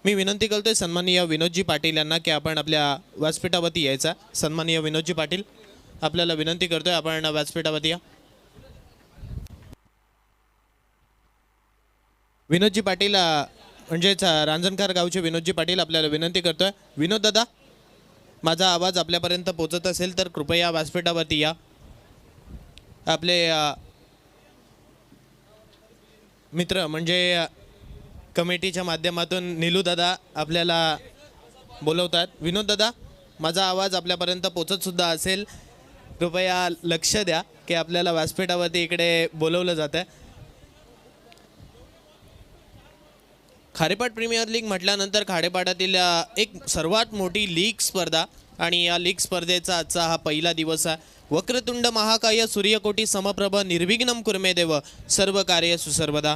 मी विनंती करतोय सन्माननीय विनोदजी पाटील यांना की आपण आपल्या व्यासपीठावरती यायचा. सन्माननीय विनोदजी पाटील आपल्याला विनंती करतोय आपण व्यासपीठावरती या. विनोदजी पाटील म्हणजेच रांजणकार गावचे विनोदजी पाटील आपल्याला विनंती करतोय. विनोद दादा, माझा आवाज आपल्यापर्यंत पोहोचत असेल तर कृपया व्यासपीठावरती या. आपले मित्र म्हणजे कमिटीच्या माध्यमातून निलू दादा आपल्याला बोलवतात. विनोद दादा, माझा आवाज आपल्यापर्यंत पोचत सुद्धा असेल, कृपया लक्ष द्या की आपल्याला व्यासपीठावरती इकडे बोलवलं जातं. खारेपाट प्रीमियर लीग म्हटल्यानंतर खारेपाटातील एक सर्वात मोठी लीग स्पर्धा आणि या लीग स्पर्धेचा आजचा हा पहिला दिवस आहे. वक्रतुंड महाकाय सूर्यकोटी समप्रभ निर्विघ्नं कुर्मे देव सर्व कार्य सुसर्वदा.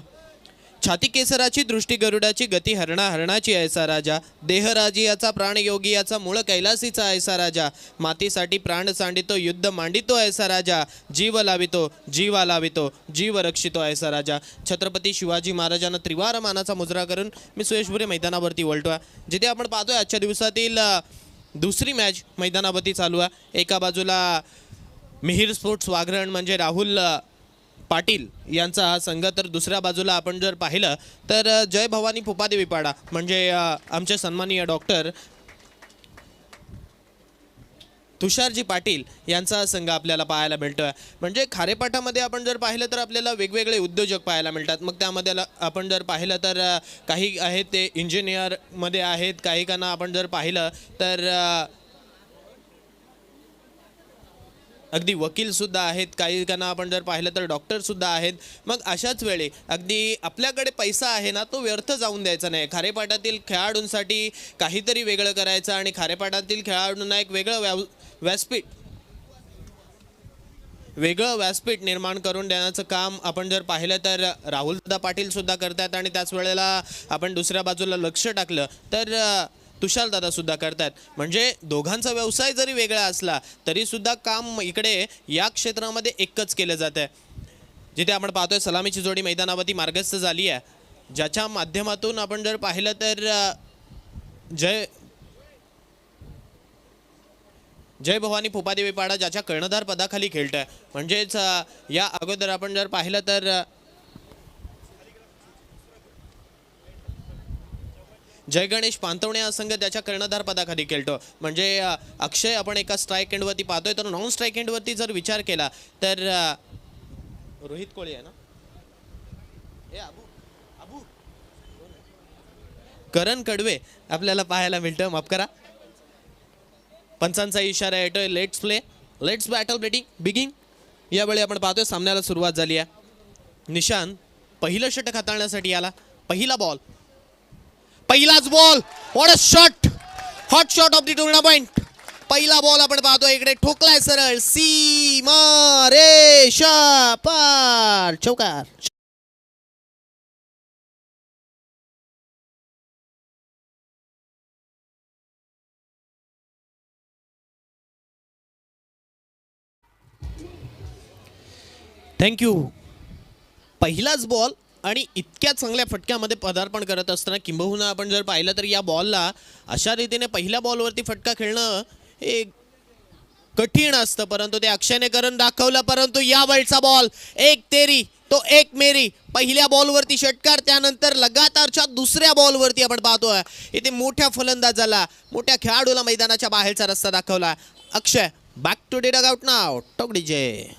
छाती केसराची दृष्टी गरुडाची गती हरणाची ऐसा राजा. देहराजी याचा प्राणयोगी याचा मूळ कैलासीचा ऐसा राजा. मातीसाठी प्राण सांडितो युद्ध मांडितो ऐसा राजा. जीवा लावितो जीव रक्षितो ऐसा राजा. छत्रपती शिवाजी महाराजांना त्रिवार मानाचा मुजरा करून मी सुयशपुरी मैदानावरती वळतोय. जिथे आपण पाहतोय आजच्या दिवसातील दुसरी मॅच मैदानावरती चालू आहे. एका बाजूला मिहिर स्पोर्ट्स वाघरण म्हणजे राहुल पाटील यांचा हा संघ, तर दुसऱ्या बाजूला आपण जर पाहिलं तर जय भवानी फुपादेवी पाडा म्हणजे आमचे सन्माननीय डॉक्टर तुषारजी पाटील यांचा संघ आपल्याला पाहायला मिळतोय. म्हणजे खारेपाटामध्ये आपण जर पाहिलं तर आपल्याला वेगवेगळे उद्योजक पाहायला मिळतात. मग त्यामध्ये आपण जर पाहिलं तर काही आहेत ते इंजिनियरमध्ये आहेत, काही काना आपण जर पाहिलं तर अगदी वकीलसुद्धा आहेत, काही काना आपण जर पाहिलं तर डॉक्टरसुद्धा आहेत. मग अशाच वेळी अगदी आपल्याकडे पैसा आहे ना, तो व्यर्थ जाऊन द्यायचा नाही. खारेपाटातील खेळाडूंसाठी काहीतरी वेगळं करायचं आणि खारेपाटातील खेळाडूंना एक वेगळं व्यासपीठ निर्माण करून देण्याचं काम आपण जर पाहिलं तर राहुलदादा पाटील सुद्धा करतात आणि त्याच वेळेला आपण दुसऱ्या बाजूला लक्ष टाकलं तर तुषारदादा सुद्धा करतात. म्हणजे दोघांचा व्यवसाय जरी वेगळा असला तरी सुद्धा काम इकडे या क्षेत्रामध्ये एकच केलं जातं. जिथे आपण पाहतोय सलामीची जोडी मैदानावरती मार्गस्थ झाली आहे, ज्याच्या माध्यमातून आपण जर पाहिलं तर जय भवानी फुपादेवी पाडा ज्याच्या कर्णधार पदाखाली खेळतोय. म्हणजेच या अगोदर आपण जर पाहिलं तर जय गणेश पांतवणे हा संघ त्याच्या कर्णधार पदाखाली खेळतो. म्हणजे अक्षय आपण एका स्ट्राईक एंडवरती पाहतोय, तर नॉन स्ट्राईक एंडवरती जर विचार केला तर रोहित कोळी आहे ना, करण कडवे आपल्याला पाहायला मिळतं. माफ करा, पंचांचा इशारा येतोय. Let's battle begin. यावेळी आपण पाहतोय सामन्याला सुरुवात झाली आहे. निशान पहिलं षटक हाताळण्यासाठी आला. पहिलाच ball, what a shot, hot shot of the tournament. पहिला बॉल आपण पाहतोय इकडे ठोकलाय सरळ सीमा रेषा पार, चौकार. थँक्यू. पहिलाच बॉल आणि इतक्या चांगल्या फटक्यामध्ये पदार्पण करत असताना किंबहुना आपण जर पाहिलं तर या बॉलला अशा रीतीने पहिल्या बॉलवरती फटका खेळणं हे कठीण असतं, परंतु ते अक्षयने करून दाखवलं. परंतु या वेळचा बॉल एक तेरी तो एक मेरी. पहिल्या बॉलवरती षटकार, त्यानंतर लगातारच्या दुसऱ्या बॉलवरती आपण पाहतोय इथे मोठ्या फलंदाजाला, मोठ्या खेळाडूला मैदानाच्या बाहेरचा रस्ता दाखवला. Akshay back to the dugout नाव. टॉक डीजे.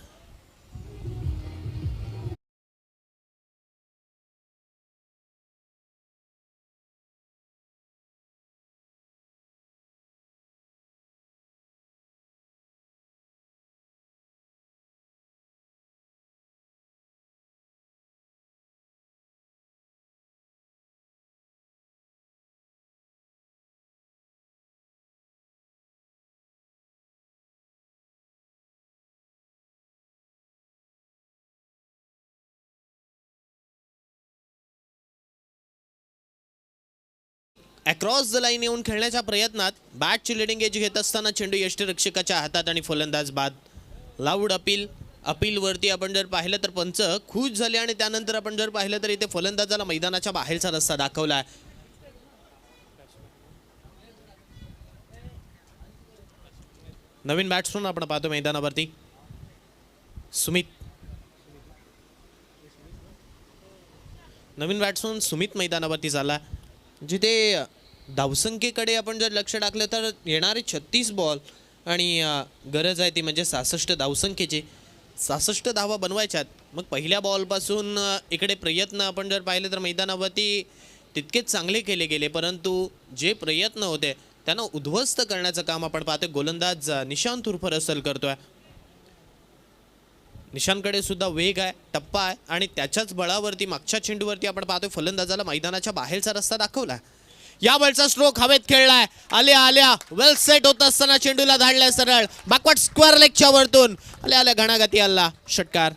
अक्रॉस द लाईन येऊन खेळण्याच्या प्रयत्नात बॅटची लिडिंग एज घेत असताना चेंडू यष्टिरक्षकाच्या हातात आणि फलंदाज बाद. लाऊड अपीलवरती आपण जर पाहिलं तर पंच खुश झाले आणि त्यानंतर आपण जर पाहिलं तर इथे फलंदाजाला मैदानाच्या बाहेरचा रस्ता दाखवला आहे. नवीन बॅट्समन आपण पाहतो मैदानावरती सुमित. नवीन बॅट्समन सुमित मैदानावरती झाला. जिथे धावसंख्येकडे आपण जर लक्ष टाकलं तर येणारे 36 बॉल आणि गरज आहे ती म्हणजे 66 धावसंख्येची. 66 धावा बनवायच्यात. मग पहिल्या बॉलपासून इकडे प्रयत्न आपण जर पाहिले तर मैदानावरती तितकेच चांगले केले गेले, परंतु जे प्रयत्न होते त्यांना उद्ध्वस्त करण्याचं काम आपण पाहतोय गोलंदाज निशांत उर्फ रसल करतोय. निशांतकडे सुद्धा वेग आहे, टप्पा आहे आणि त्याच्याच बळावरती मागच्या चेंडूवरती आपण पाहतोय फलंदाजाला मैदानाच्या बाहेरचा रस्ता दाखवला. या बॉलचा स्ट्रोक हवेत खेळलाय. आल्या वेल सेट होत असताना चेंडूला धाडलाय सरळ बॅकवर्ड स्क्वेअर लेगच्या वरतून. आल्या घणागती आला षटकार.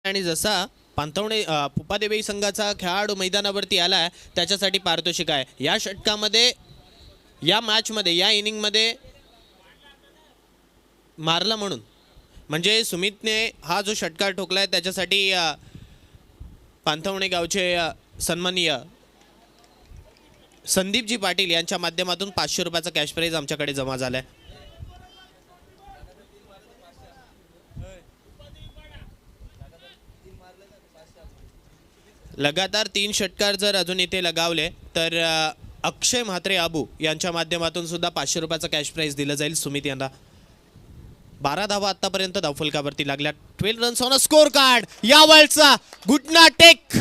आणि जसा पांथवणे पुपादेवी संघाचा खेळाडू मैदानावरती आलाय त्याच्यासाठी पारितोषिक आहे. या षटकामध्ये या मॅचमध्ये या इनिंगमध्ये मारला म्हणून म्हणजे सुमितने हा जो षटकार ठोकलाय त्याच्यासाठी पांथवणे गावचे सन्माननीय संदीपजी पाटील यांच्या माध्यमातून 500 रुपयाचा कॅश प्राइज आमच्याकडे जमा झालाय. लगातार 3 षटकार जर अजून इथे लगावले तर अक्षय म्हात्रे आबू यांच्या माध्यमातून सुद्धा 500 रुपयाचा कॅश प्राइज दिलं जाईल सुमित यांना. 12 धावा आतापर्यंत धावफलकावरती लागल्या. 12 runs on a score card. या बॉलचा घुटना टेक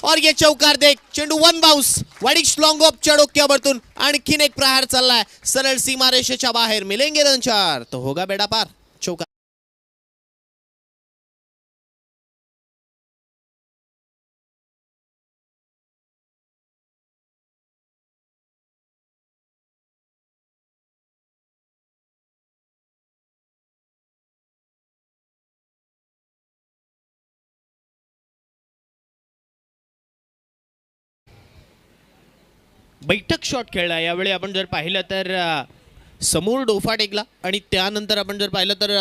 और ये चौकार देख. चेंडू 1 बाउंस वाडिश लॉन्ग ऑफ चढोक्यावरतून आणखीन एक प्रहार चाललाय सरळ सीमारेषेच्या बाहेर. मिलेंगे रन 4 तो होगा बेडा पार. चौकार बैठक शॉट खेळला. यावेळी आपण जर पाहिलं तर समोर डोफा टेकला आणि त्यानंतर आपण जर पाहिलं तर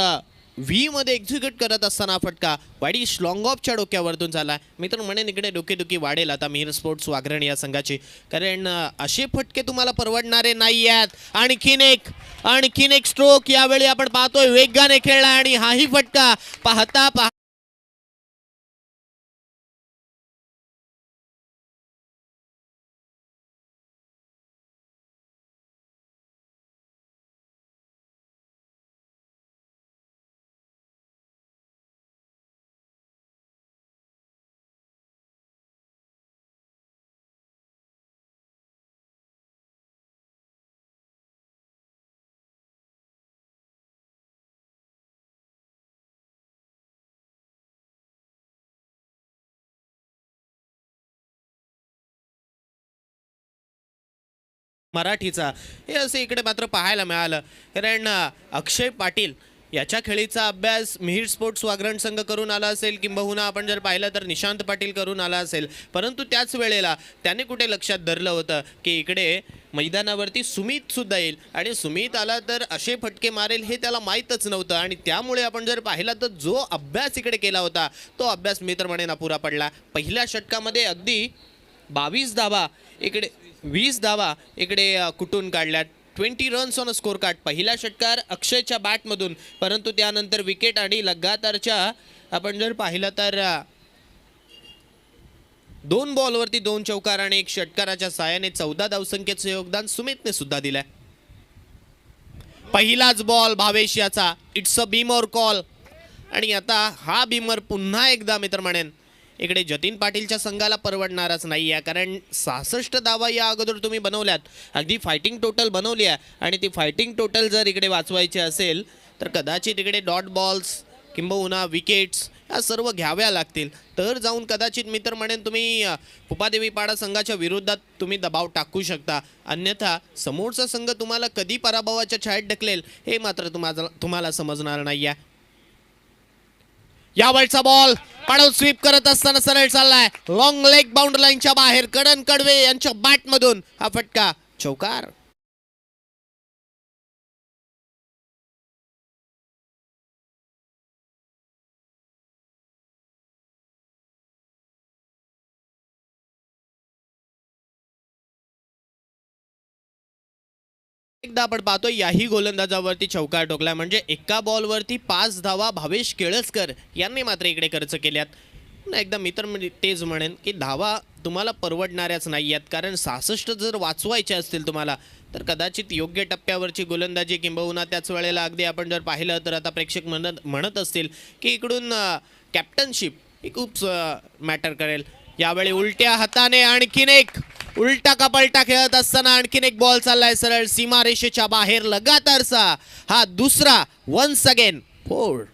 व्ही मध्ये एक्झिक्यूट करत असताना फटका वाडीश लॉंग ऑफच्या डोक्यावरतून झाला. मी तर म्हणेन इकडे डोकेदुखी वाढेल आता मिहिर स्पोर्ट्स वाघरण या संघाची, कारण असे फटके तुम्हाला परवडणारे नाही आहेत. आणखीन एक स्ट्रोक यावेळी आपण पाहतोय वेगाने खेळला आणि हाही फटका पाहता मराठीचा हे असे इकडे मात्र पाहायला मिळालं. कारण अक्षय पाटील याच्या खेळीचा अभ्यास मिहिर स्पोर्ट्स वाघरण संघ करून आला असेल, किंबहुना आपण जर पाहिलं तर निशांत पाटील करून आला असेल, परंतु त्याच वेळेला त्याने कुठे लक्षात धरलं होतं की इकडे मैदानावरती सुमित सुद्धा येईल आणि सुमित आला तर असे फटके मारेल हे त्याला माहीतच नव्हतं. आणि त्यामुळे आपण जर पाहिला तर जो अभ्यास इकडे केला होता तो अभ्यास मी तर म्हणेन अपुरा पडला. पहिल्या षटकामध्ये अगदी 22 धावा इकडे 20 धावा इकडे कुठून काढल्यात. 20 runs on a score card. पहिला षटकार अक्षयच्या बॅटमधून, परंतु त्यानंतर विकेट आणि लगातारच्या आपण जर पाहिलं तर 2 बॉलवरती 2 चौकार आणि 1 षटकाराच्या साहाय्याने 14 धावसंख्येचं योगदान सुमितने सुद्धा दिलंय. पहिलाच बॉल भावेश याचा. It's a Beamer call. आणि आता हा बीमर पुन्हा एकदा मी तर म्हणेन इकडे जतीन पाटीलच्या संघाला परवडणारच नाही आहे, कारण 66 धावा या अगोदर तुम्ही बनवल्यात, अगदी फायटिंग टोटल बनवली आहे आणि ती फायटिंग टोटल जर इकडे वाचवायची असेल तर कदाचित इकडे डॉट बॉल्स किंबहुना विकेट्स ह्या सर्व घ्याव्या लागतील, तर जाऊन कदाचित मी तर म्हणेन तुम्ही पुपादेवी पाडा संघाच्या विरोधात तुम्ही दबाव टाकू शकता. अन्यथा समोरचा संघ तुम्हाला कधी पराभवाच्या छायेत ढकलेल हे मात्र तुम्हाला समजणार नाही आहे. यावेळचा बॉल पाडव स्वीप करत असताना सरळ चाललाय, लॉंग लेग बाउंड्री लाईनच्या बाहेर. करण कडवे यांच्या बॅटमधून हा फटका, चौकार. एकदा आपण पाहतो याही गोलंदाजावरती चौकार ठोकला, म्हणजे एका बॉलवरती 5 धावा भावेश केळसकर यांनी मात्र इकडे खर्च केल्यात. एकदा मी तर तेच म्हणेन की धावा तुम्हाला परवडणाऱ्याच नाही आहेत, कारण 66 जर वाचवायचे असतील तुम्हाला तर कदाचित योग्य टप्प्यावरची गोलंदाजी किंबहुना त्याच वेळेला अगदी आपण जर पाहिलं तर आता प्रेक्षक म्हणत असतील की इकडून कॅप्टनशिप ही खूप मॅटर करेल. यावेळी उलट्या हाताने आणखीन एक उलटा कपलटा खेळत असताना आणखीन एक बॉल चाललाय सरळ सीमारेषेच्या बाहेर. लगातारचा हा दुसरा वन्स अगेन 4.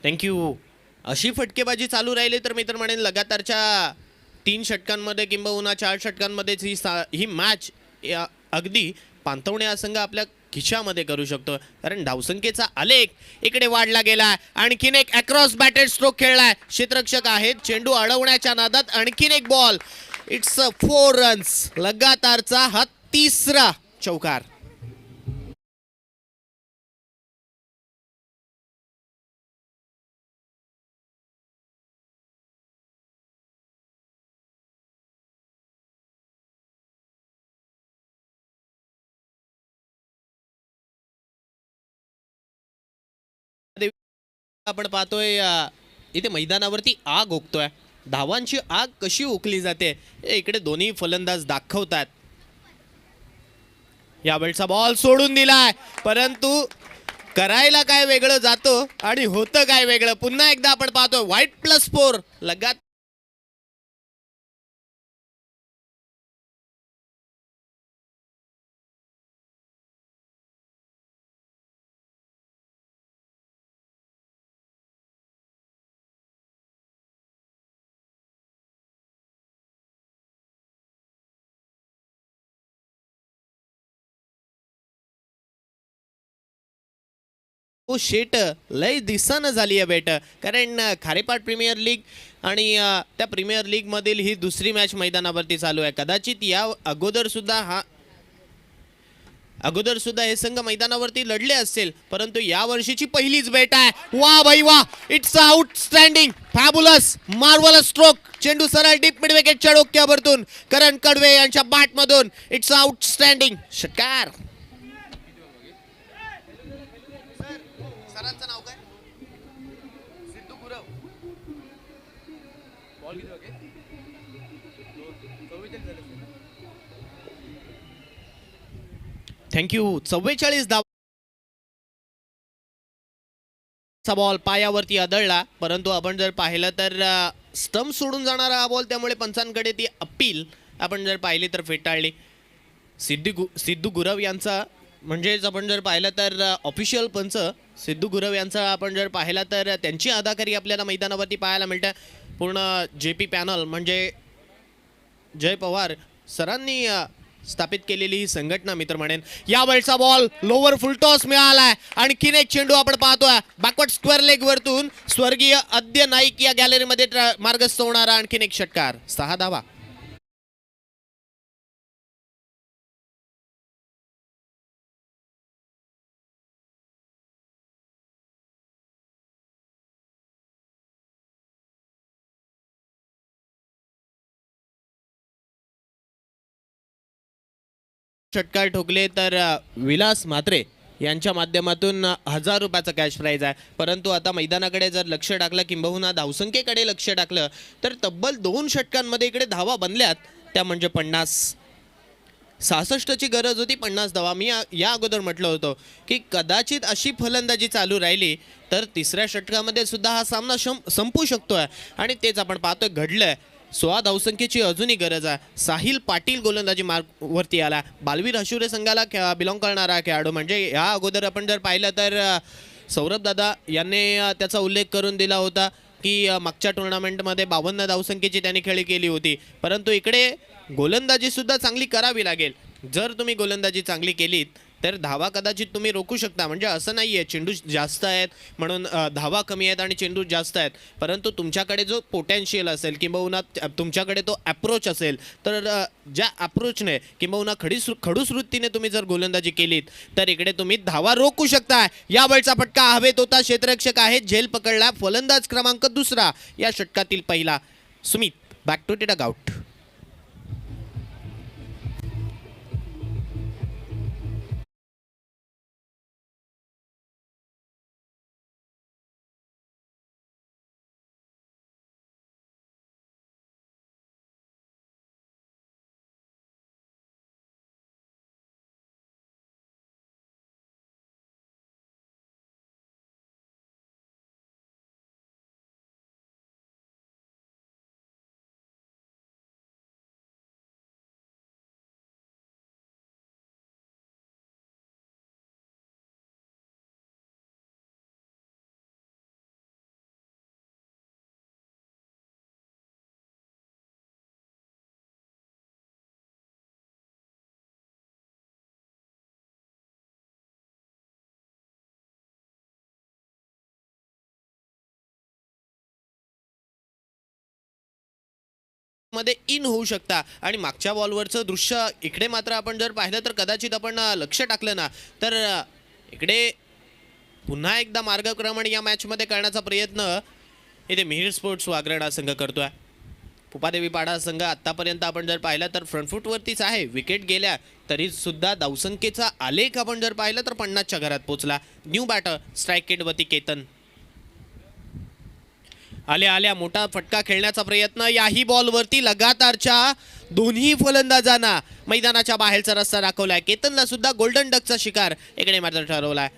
थँक्यू. अशी फटकेबाजी चालू राहिली तर मी तर म्हणेन लगातारच्या 3 षटकांमध्ये किंबहुना 4 षटकांमध्येच ही मॅच अगदी पांतवणे हा संघ आपल्या खिशामध्ये करू शकतो, कारण धावसंख्येचा आलेख इकडे वाढला गेलाय. आणखीन एक अक्रॉस बॅटेड स्ट्रोक खेळलाय, क्षेत्ररक्षक आहेत, चेंडू अडवण्याच्या नादात आणखीन एक बॉल. It's 4 runs. लगातारचा हा तिसरा चौकार. आपण पाहतोय इथे मैदानावरती आग ओकतोय. धावांची आग कशी ओकली जाते हे इकडे दोन्ही फलंदाज दाखवतात. यावेळचा बॉल सोडून दिलाय, परंतु करायला काय वेगळं जातो आणि होतं काय वेगळं. पुन्हा एकदा आपण पाहतोय वाईट +4 लगात. ओ शेट लय दिसानं झाली आहे बेट, कारण खारेपाट प्रीमियर लीग आणि त्या प्रीमियर लीग मधील ही दुसरी मॅच मैदानावरती चालू आहे. कदाचित या अगोदर सुद्धा हे संघ मैदानावरती लढले असतील, परंतु या वर्षीची पहिलीच बेट आहे. वा भाई वा, it's outstanding, fabulous, marvellous stroke. चेंडू सरळ डीप मिड विकेटच्या डोक्यावरतून करण कडवे यांच्या बॅटमधून. इट्स आउटस्टँडिंग षटकार. सरांचं नाव काय? सिद्धू गुरव. बॉल किती ओके? 44 थँक्यू. 44 धावा बॉल पायावरती आदळला, परंतु आपण जर पाहिलं तर स्टंप सोडून जाणारा हा बॉल, त्यामुळे पंचांकडे ती अपील आपण जर पाहिली तर फेटाळली. सिद्धू गुरव यांचा म्हणजेच आपण जर पाहिलं तर ऑफिशियल पंच सिद्धू गुरव यांचा आपण जर पाहिला तर त्यांची अदाकारी आपल्याला मैदानावरती पाहायला मिळते. पूर्ण JP पॅनल म्हणजे जय पवार सरांनी स्थापित केलेली ही संघटना मी तर म्हणेन. यावेळचा बॉल लोवर फुलटॉस मिळालाय. आणखीन एक चेंडू आपण पाहतोय बॅकवर्ड स्क्वेअर लेग वरतून. स्वर्गीय आद्य नाईक या गॅलरीमध्ये मार्गस्थ होणारा आणखीन एक षटकार. 6 धावा. षटकार ठोकले तर विलास म्हात्रे यांच्या माध्यमातून 1000 रुपयाचा कॅश प्राइज आहे. परंतु आता मैदानाकडे जर लक्ष टाकलं किंबहुना धावसंख्येकडे लक्ष टाकलं तर तब्बल 2 षटकांमध्ये इकडे धावा बनल्यात, त्या म्हणजे 50. 66ची गरज होती 50 धावा. मी या अगोदर म्हटलं होतं की कदाचित अशी फलंदाजी चालू राहिली तर तिसऱ्या षटकामध्ये सुद्धा हा सामना संपू शकतोय, आणि तेच आपण पाहतोय घडलंय. 16 धावसंख्येची अजूनही गरज आहे. साहिल पाटील गोलंदाजी मार्गवरती आला. बालवीर हशुरे संघाला बिलॉंग करणारा खेळाडू. म्हणजे या अगोदर आपण जर पाहिलं तर सौरभ दादा यांनी त्याचा उल्लेख करून दिला होता की मागच्या टुर्नामेंटमध्ये 52 धावसंख्येची त्यांनी खेळी केली होती. परंतु इकडे गोलंदाजी सुद्धा चांगली करावी लागेल. जर तुम्ही गोलंदाजी चांगली केलीत तर धावा कदाचित तुम्ही रोखू शकता. म्हणजे असं नाही आहे चेंडू जास्त आहेत म्हणून धावा कमी आहेत आणि चेंडू जास्त आहेत. परंतु तुमच्याकडे जो पोटॅन्शियल असेल किंबहुना तुमच्याकडे तो अप्रोच असेल तर ज्या अप्रोचने किंबहुना खडूस वृत्तीने तुम्ही जर गोलंदाजी केलीत तर इकडे तुम्ही धावा रोखू शकता. या वेळचा फटका हवेत होता. क्षेत्ररक्षक आहे, झेल पकडला. फलंदाज क्रमांक 2 या षटकातील पहिला Sumit back to dugout. मध्ये इन होऊ शकता. आणि मागच्या बॉलवरचं दृश्य इकडे मात्र आपण जर पाहिलं तर कदाचित आपण लक्ष टाकलं ना तर इकडे पुन्हा एकदा मार्गक्रमण या मॅचमध्ये करण्याचा प्रयत्न इथे मिहिर स्पोर्ट्स वागरण हा संघ करतोय. पुपादेवी पाडा संघ आतापर्यंत आपण जर पाहिलं तर फ्रंटफूटवरतीच आहे. विकेट गेल्या तरी सुद्धा धावसंख्येचा आलेख आपण जर पाहिलं तर 50च्या घरात पोहोचला. न्यू बॅटर स्ट्राईक रेटवरती केतन. आल्या मोठा फटका खेळण्याचा प्रयत्न. याही बॉलवरती लगातारच्या दोन्ही फलंदाजांना मैदानाच्या बाहेरचा रस्ता दाखवलाय. केतनला सुद्धा गोल्डन डकचा शिकार इकडे मात्र ठरवलाय.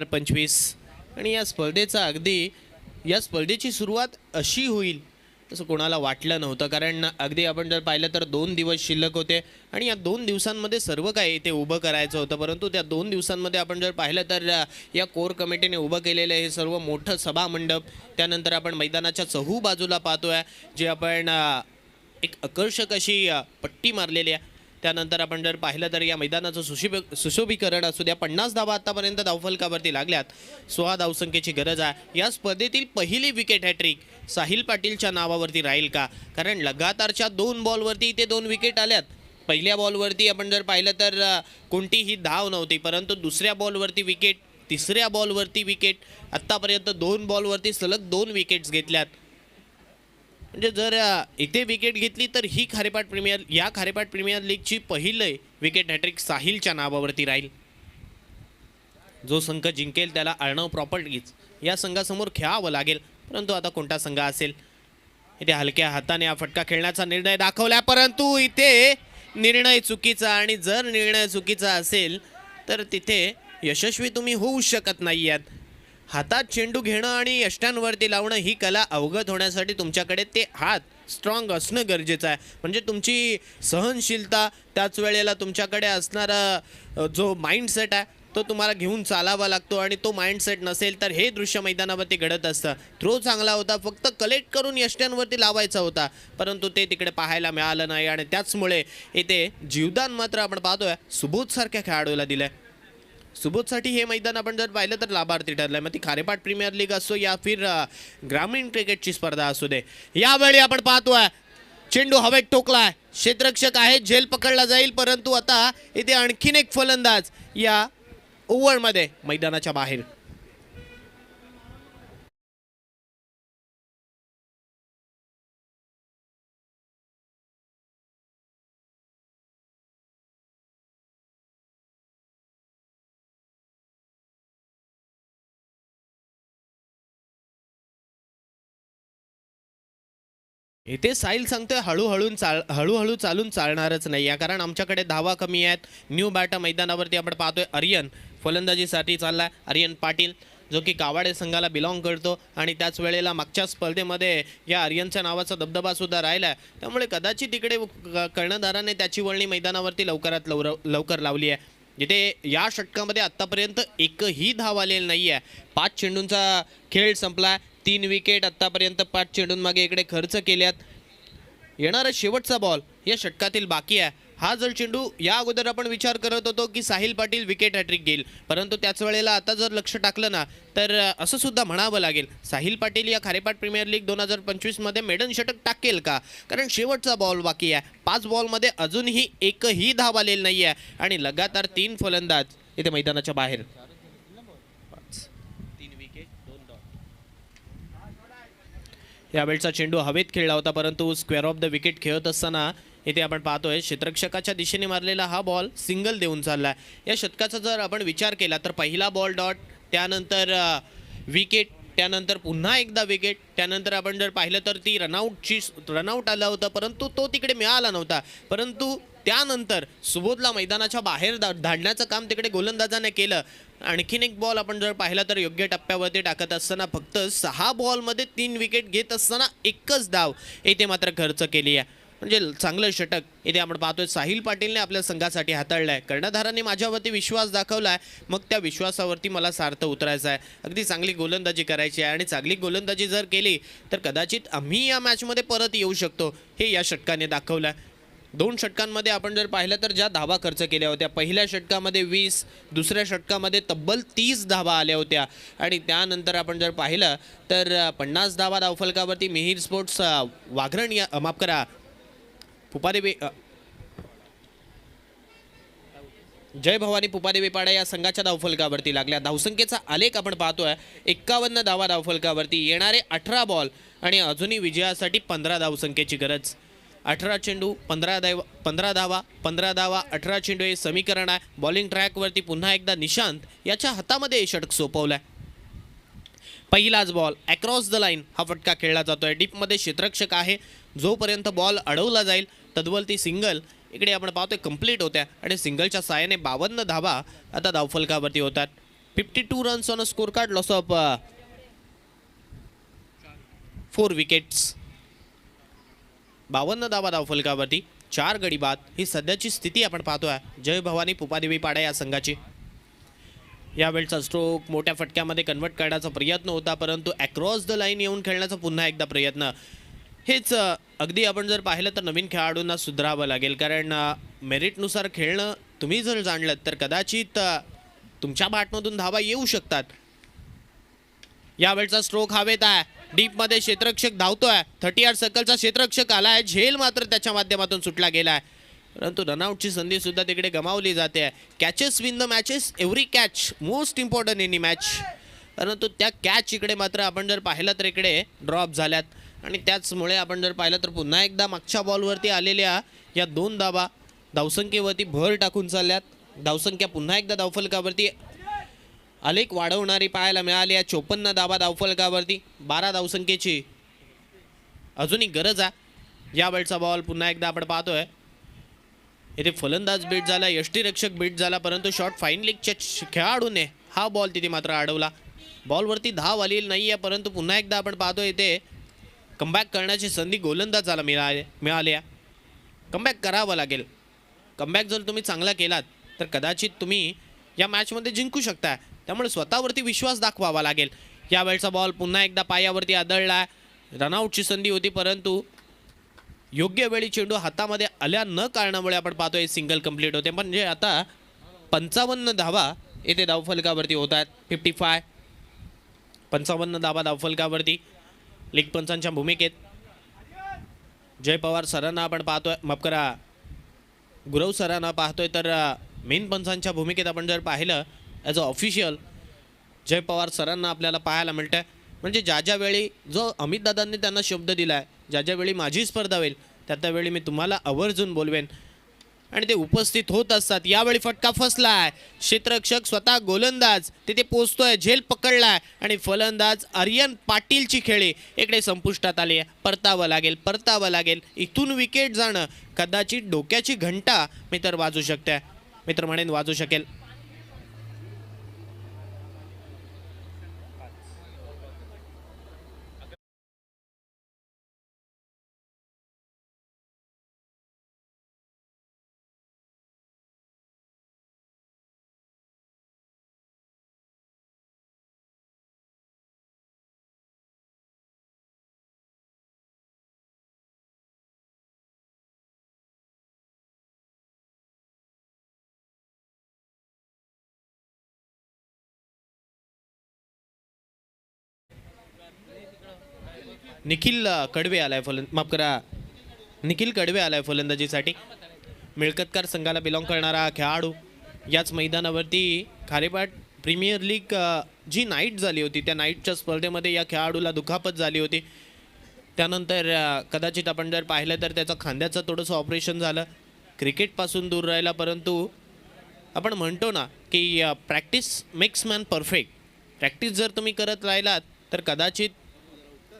पंचवीस आणि या स्पर्धेची सुरुवात अशी होईल तसं कोणाला वाटलं नव्हतं. कारण अगदी आपण जर पाहिलं तर 2 दिवस शिल्लक होते आणि या 2 दिवसांमध्ये सर्व काही इथे उभं करायचं होतं. परंतु त्या 2 दिवसांमध्ये आपण जर पाहिलं तर या कोर कमिटीने उभं केलेलं हे सर्व मोठं सभा मंडप. त्यानंतर आपण मैदानाच्या चहू बाजूला पाहतोय जे आपण एक आकर्षक अशी पट्टी मारलेली आहे. त्यानंतर आपण जर पाहिलं तर या मैदानाचं सुशोभीकरण असू द्या. 50 धावा आतापर्यंत धावफलकावरती लागल्यात. 16 धावसंख्येची गरज आहे. या स्पर्धेतील पहिली विकेट हॅट्रिक साहिल पाटीलच्या नावावरती राहील का? कारण लगातारच्या 2 बॉलवरती इथे 2 विकेट आल्यात. पहिल्या बॉलवरती आपण जर पाहिलं तर कोणतीही धाव नव्हती. परंतु दुसऱ्या बॉलवरती विकेट, तिसऱ्या बॉलवरती विकेट. आत्तापर्यंत 2 बॉलवरती सलग 2 विकेट्स घेतल्यात. म्हणजे जर इथे विकेट घेतली तर ही खारेपाट प्रीमियर लीगची पहिली विकेट हॅट्रिक साहिलच्या नावावरती राहील. जो संघ जिंकेल त्याला अर्णव प्रॉपर्टीज या संघासमोर खेळावं लागेल. परंतु आता कोणता संघ असेल? इथे हलक्या हाताने हा फटका खेळण्याचा निर्णय दाखवला. परंतु इथे निर्णय चुकीचा. आणि जर निर्णय चुकीचा असेल तर तिथे यशस्वी तुम्ही होऊ शकत नाही आहात. हातात चेंडू घेणं आणि यष्ट्यांवरती लावणं ही कला अवगत होण्यासाठी तुमच्याकडे ते हात स्ट्रॉंग असणं गरजेचं आहे. म्हणजे तुमची सहनशीलता, त्याच वेळेला तुमच्याकडे असणारा जो माइंडसेट आहे तो तुम्हाला घेऊन चालावा लागतो. आणि तो माइंडसेट नसेल तर हे दृश्य मैदानावरती घडत असतं. थ्रो चांगला होता, फक्त कलेक्ट करून यष्ट्यांवरती लावायचा होता, परंतु ते तिकडे पाहायला मिळालं नाही. आणि त्याचमुळे इथे जीवदान मात्र आपण पाहतोय सुबोधसारख्या खेळाडूला दिलंय. सुबोधसाठी हे मैदान आपण जर पाहिलं तर लाभार्थी ठरलंय. मग ती खारेपाट प्रीमियर लीग असो या फिर ग्रामीण क्रिकेटची स्पर्धा असू दे. यावेळी आपण पाहतोय चेंडू हवेत ठोकलाय. क्षेत्ररक्षक आहे, झेल पकडला जाईल. परंतु आता इथे आणखीन एक फलंदाज या ओव्हरमध्ये मैदानाच्या बाहेर. इथे साहिल सांगतोय हळूहळू चालून चालणारच नाही आहे, कारण आमच्याकडे धावा कमी आहेत. न्यू बॅटा मैदानावरती आपण पाहतोय आर्यन फलंदाजीसाठी चाललाय. आर्यन पाटील जो की कावाडे संघाला बिलॉंग करतो आणि त्याच वेळेला मागच्या स्पर्धेमध्ये या आर्यनच्या नावाचा दबदबा सुद्धा राहिला, त्यामुळे कदाचित तिकडे कर्णधाराने त्याची वळणी मैदानावरती लवकर लावली आहे. जिथे या षटकामध्ये आत्तापर्यंत एकही धाव आलेली नाही आहे. 5 चेंडूंचा खेळ संपला. 3 विकेट आत्तापर्यंत 5 चेंडूंमागे इकडे खर्च केल्यात. येणारा शेवटचा बॉल या षटकातील बाकी आहे. हा जर चेंडू या अगोदर आपण विचार करत होतो की साहिल पाटील विकेट हॅट्रिक घेईल, परंतु त्याच वेळेला आता जर लक्ष टाकलं ना तर असं सुद्धा म्हणावं लागेल, साहिल पाटील या खारेपाट प्रीमियर लीग 2025 मध्ये मेडन षटक टाकेल का, कारण शेवटचा बॉल बाकी आहे. 5 बॉलमध्ये अजूनही एकही धाव आलेली नाही आहे आणि लगातार 3 फलंदाज इथे मैदानाच्या बाहेर. 3 विकेट 2 डॉट. यावेळचा चेंडू हवेत खेळला होता, परंतु स्क्वेअर ऑफ द विकेट खेळत असताना इथे आपण पाहतोय क्षेत्ररक्षकाच्या दिशेने मारलेला हा बॉल सिंगल देऊन चालला आहे. या षटकाचा जर आपण विचार केला तर पहिला बॉल डॉट, त्यानंतर विकेट, त्यानंतर पुन्हा एकदा विकेट, त्यानंतर आपण जर पाहिलं तर ती रनआउट आला होता, परंतु तो तिकडे मिळाला नव्हता. परंतु त्यानंतर सुबोधला मैदानाच्या बाहेर धाडण्याचं काम तिकडे गोलंदाजाने केलं. आणखीन एक बॉल आपण जर पाहिला तर योग्य टप्प्यावरती टाकत असताना फक्त 6 बॉलमध्ये 3 विकेट घेत असताना एकच धाव इथे मात्र खर्च केली आहे. म्हणजे चांगलं षटक इथे आपण पाहतोय साहिल पाटीलने आपल्या संघासाठी हाताळलं आहे. कर्णधारांनी माझ्यावरती विश्वास दाखवला आहे, मग त्या विश्वासावरती मला सार्थ उतरायचं आहे. अगदी चांगली गोलंदाजी करायची आहे आणि चांगली गोलंदाजी जर केली तर कदाचित आम्ही या मॅचमध्ये परत येऊ शकतो, हे या षटकाने दाखवलं आहे. 2 षटकांमध्ये आपण जर पाहिलं तर ज्या धावा खर्च केल्या होत्या, पहिल्या षटकामध्ये 20, दुसऱ्या षटकामध्ये तब्बल 30 धावा आल्या होत्या आणि त्यानंतर आपण जर पाहिलं तर 50 धावा धावफलकावरती मिहीर स्पोर्ट्स वाघरण या माफ करा पुपादेवी जय भवानी पुपादेवी पाडा या संघाच्या धावफलकावरती लागल्या. धावसंख्येचा आलेख आपण पाहतोय, 51 धावा धावफलकावरती, येणारे 18 बॉल आणि अजूनही विजयासाठी 15 धावसंख्येची गरज. 18 चेंडू 15 धावा 15 धावा 18 चेंडू हे समीकरण आहे. बॉलिंग ट्रॅकवरती पुन्हा एकदा निशांत याच्या हातामध्ये षटक सोपवलंय. पहिलाच बॉल अक्रॉस द लाईन हा फटका खेळला जातोय. डीपमध्ये क्षेत्ररक्षक आहे, जोपर्यंत बॉल अडवला जाईल तद्वल ती सिंगल इकडे आपण पाहतोय कंप्लीट होत्या आणि सिंगलच्या साहाय्याने 52 धावा आता धावफलकावरती होतात. 52 runs on a score card, loss of 4 wickets. 52 धावा धावफलकावरती, 4 गडी बाद, ही सध्याची स्थिती आपण पाहतोय जय भवानी पुपादेवी पाडा या संघाची. यावेळचा स्ट्रोक मोठ्या फटक्यामध्ये कन्वर्ट करण्याचा प्रयत्न होता, परंतु अक्रॉस द लाईन येऊन खेळण्याचा पुन्हा एकदा प्रयत्न. हेच अगदी आपण जर पाहिलं तर नवीन खेळाडूंना सुधारावं लागेल, कारण मेरिटनुसार खेळणं तुम्ही जर जाणलं तर कदाचित तुमच्या बॅटमधून धावा येऊ शकतात. यावेळचा स्ट्रोक हवेत आहे, डीपमध्ये क्षेत्ररक्षक धावतोय, 38 सर्कलचा क्षेत्ररक्षक आलाय, झेल मात्र त्याच्या माध्यमातून सुटला गेलाय, परंतु रनआउटची संधी सुद्धा तिकडे गमावली जाते. Catches win the matches, every catch most important in match, परंतु त्या कॅच इकडे मात्र आपण जर पाहिलं तर इकडे ड्रॉप झाल्यात आणि त्याचमुळे आपण जर पाहिलं तर पुन्हा एकदा मागच्या बॉलवरती आलेल्या या 2 धावा धावसंख्येवरती भर टाकून चालल्यात. धावसंख्या पुन्हा एकदा धावफलकावरती आलेख वाढवणारी पाहायला मिळाली आहे. 54 धावा धावफलकावरती, 12 धावसंख्येची अजूनही गरज आहे. यावेळचा बॉल पुन्हा एकदा आपण पाहतोय इथे फलंदाज बीट झाला, यष्टीरक्षक बीट झाला, परंतु शॉर्ट फाईन लीगच्या खेळाडूने हा बॉल तिथे मात्र अडवला. बॉलवरती धाव आलेली नाही आहे, परंतु पुन्हा एकदा आपण पाहतोय इथे कमबॅक करण्याची संधी गोलंदाजाला मिळाली आहे. कमबॅक करावं लागेल. कमबॅक जर तुम्ही चांगला केलात तर कदाचित तुम्ही या मॅचमध्ये जिंकू शकता, त्यामुळे स्वतःवरती विश्वास दाखवावा लागेल. यावेळचा बॉल पुन्हा एकदा पायावरती आदळला. रनआउटची संधी होती, परंतु योग्य वेळी चेंडू हातामध्ये आल्या न कारणामुळे आपण पाहतोय सिंगल कंप्लीट होते. म्हणजे आता 55 धावा येथे धावफलकावरती होत आहेत. 55 धावा धावफलकावरती. लीग पंचांच्या भूमिकेत जय पवार सरांना आपण पाहतोय, माफ करा गुरव सरांना पाहतोय, तर मेन पंचांच्या भूमिकेत आपण जर पाहिलं ॲज अ ऑफिशियल जय पवार सरांना आपल्याला पाहायला मिळतंय. म्हणजे ज्या ज्या वेळी जो अमित दादांनी त्यांना शब्द दिला आहे, ज्या ज्या वेळी माझी स्पर्धा होईल त्या त्यावेळी मी तुम्हाला आवर्जून बोलवेन. आणि ते उपस्थित होत असतात. यावेळी फटका फसलाय. क्षेत्ररक्षक स्वतः गोलंदाज तिथे पोहोचतोय, झेल पकडलाय आणि फलंदाज आर्यन पाटीलची खेळी इकडे संपुष्टात आली आहे. परतावं लागेल. इथून विकेट जाणं कदाचित डोक्याची घंटा मित्र वाजू शकते, मित्र म्हणेन वाजू शकेल. निखिल कडवे आलाय निखिल कडवे आलाय फलंदाजीसाठी. मिळकतकार संघाला बिलॉंग करणारा हा खेळाडू याच मैदानावरती खारेपाट प्रीमियर लीग जी नाईट झाली होती त्या नाईटच्या स्पर्धेमध्ये या खेळाडूला दुखापत झाली होती. त्यानंतर कदाचित आपण जर पाहिलं तर त्याचं खांद्याचं थोडंसं ऑपरेशन झालं, क्रिकेटपासून दूर राहिला. परंतु आपण म्हणतो ना की practice makes man perfect. Practice जर तुम्ही करत राहिलात तर कदाचित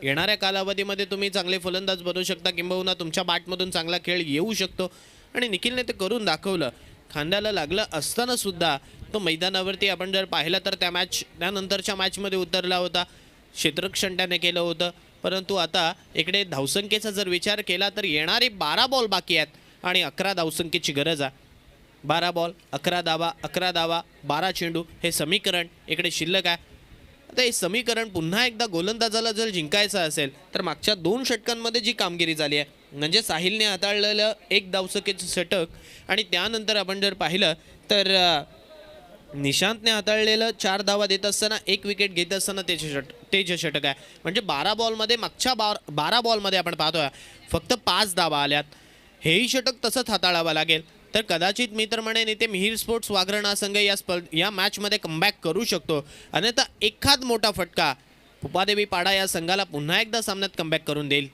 येणाऱ्या कालावधीमध्ये तुम्ही चांगले फलंदाज बनवू शकता, किंबहुना तुमच्या बॅटमधून चांगला खेळ येऊ शकतो. आणि निखिलने ते करून दाखवलं. खांद्याला लागलं असताना सुद्धा तो मैदानावरती आपण जर पाहिलं तर त्यानंतरच्या मॅचमध्ये उतरला होता. क्षेत्ररक्षण त्याने केलं होतं. परंतु आता इकडे धावसंख्येचा जर विचार केला तर येणारे 12 बॉल बाकी आहेत आणि 11 धावसंख्येची गरज आहे. 12 बॉल 11 धावा 12 चेंडू हे समीकरण इकडे शिल्लक आहे. आता हे समीकरण पुन्हा एकदा गोलंदाजाला जर जिंकायचं असेल तर मागच्या 2 षटकांमध्ये जी कामगिरी झाली आहे, म्हणजे साहिलने हाताळलेलं 1 धावसंख्येचं षटक आणि त्यानंतर आपण जर पाहिलं तर निशांतने हाताळलेलं 4 धावा देत असताना 1 विकेट घेत असताना ते जे षटक आहे. म्हणजे 12 बॉलमध्ये मागच्या 12 बॉलमध्ये आपण पाहतोय फक्त 5 धावा आल्यात. हेही षटक तसंच हाताळावं लागेल. तर कदाचित मी तर म्हणेन इथे मिहिर स्पोर्ट्स वाघरण हा संघ या मॅचमध्ये कमबॅक करू शकतो. अन्यथा एखाद मोठा फटका पुपादेवी पाडा या संघाला पुन्हा एकदा सामन्यात कमबॅक करून देईल.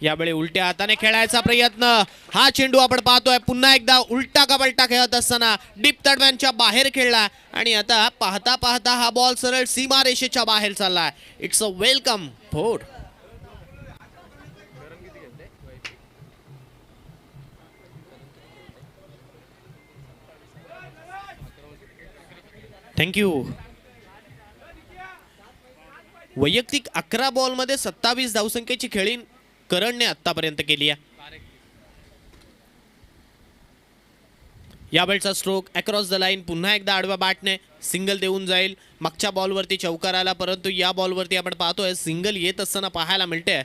यावेळी उलट्या हाताने खेळायचा प्रयत्न. हा चेंडू आपण पाहतोय पुन्हा एकदा उलटा कबलटा खेळत असताना डीप तडव्यांच्या बाहेर खेळला आणि आता पाहता पाहता हा बॉल सरळ सीमारेषेच्या बाहेर चालला. It's a welcome four. Thank you. वैयक्तिक 11 बॉलमध्ये 27 धावसंख्येची खेळी करणने आतापर्यंत केली आहे. यावेळचा स्ट्रोक अक्रॉस द लाईन पुन्हा एकदा आडव्या बॅटने सिंगल देऊन जाईल. मागच्या बॉलवरती चौकार आला, परंतु या बॉलवरती आपण पाहतोय सिंगल येत असताना पाहायला मिळते.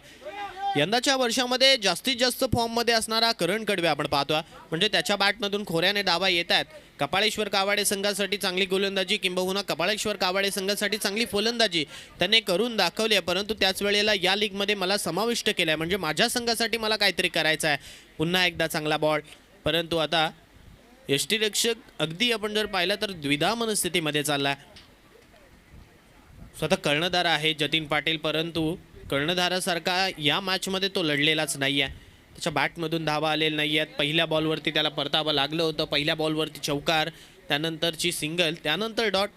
यंदाच्या वर्षामध्ये जास्तीत जास्त फॉर्ममध्ये असणारा करण कडवे आपण पाहतोय. म्हणजे त्याच्या बॅटमधून खोऱ्याने डावा येत आहेत. कपाळेश्वर कावाडे संघासाठी चांगली गोलंदाजी, किंबहुना कपाळेश्वर कावाडे संघासाठी चांगली फलंदाजी त्याने करून दाखवली आहे. परंतु त्याच वेळेला या लीगमध्ये मला समाविष्ट केलं आहे, म्हणजे माझ्या संघासाठी मला काहीतरी करायचं आहे. पुन्हा एकदा चांगला बॉल. परंतु आता यष्टीरक्षक अगदी आपण जर पाहिलं तर द्विधा मनस्थितीमध्ये चालला. स्वतः कर्णधार आहे जतीन पाटील, परंतु कर्णधारासारखा या मॅचमध्ये तो लढलेलाच नाही आहे. त्याच्या बॅटमधून धावा आलेल्या नाही आहेत. पहिल्या बॉलवरती त्याला परतावं लागलं होतं. पहिल्या बॉलवरती चौकार, त्यानंतरची सिंगल, त्यानंतर डॉट.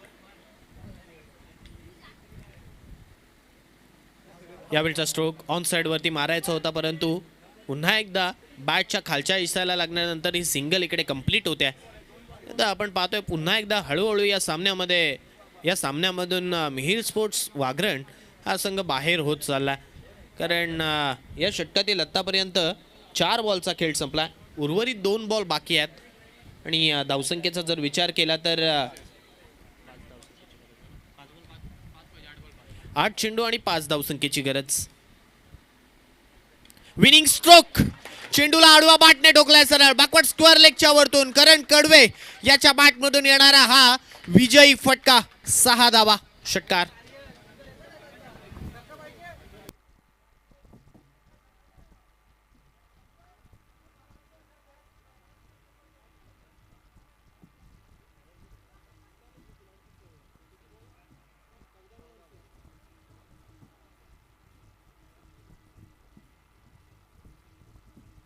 यावेळचा स्ट्रोक ऑन साईडवरती मारायचा होता, परंतु पुन्हा एकदा बॅटच्या खालच्या हिस्साला लागल्यानंतर ही सिंगल इकडे कंप्लीट होते. आता आपण पाहतोय पुन्हा एकदा हळूहळू या सामन्यामधून मिहिर स्पोर्ट्स वाघरण हा संघ बाहेर होत चालला. कारण या षटकातील आत्तापर्यंत 4 बॉलचा खेळ संपला. उर्वरित 2 बॉल बाकी आहेत आणि धावसंख्येचा जर विचार केला तर 8 चेंडू आणि 5 धावसंख्येची गरज. Winning stroke. चेंडूला आडवा बॅटने ठोकलाय सरळ बॅकवर्ड स्क्वेअर लेगच्या वरतून. करण कडवे याच्या बॅटमधून येणारा हा विजयी फटका. 6 धावा षटकार.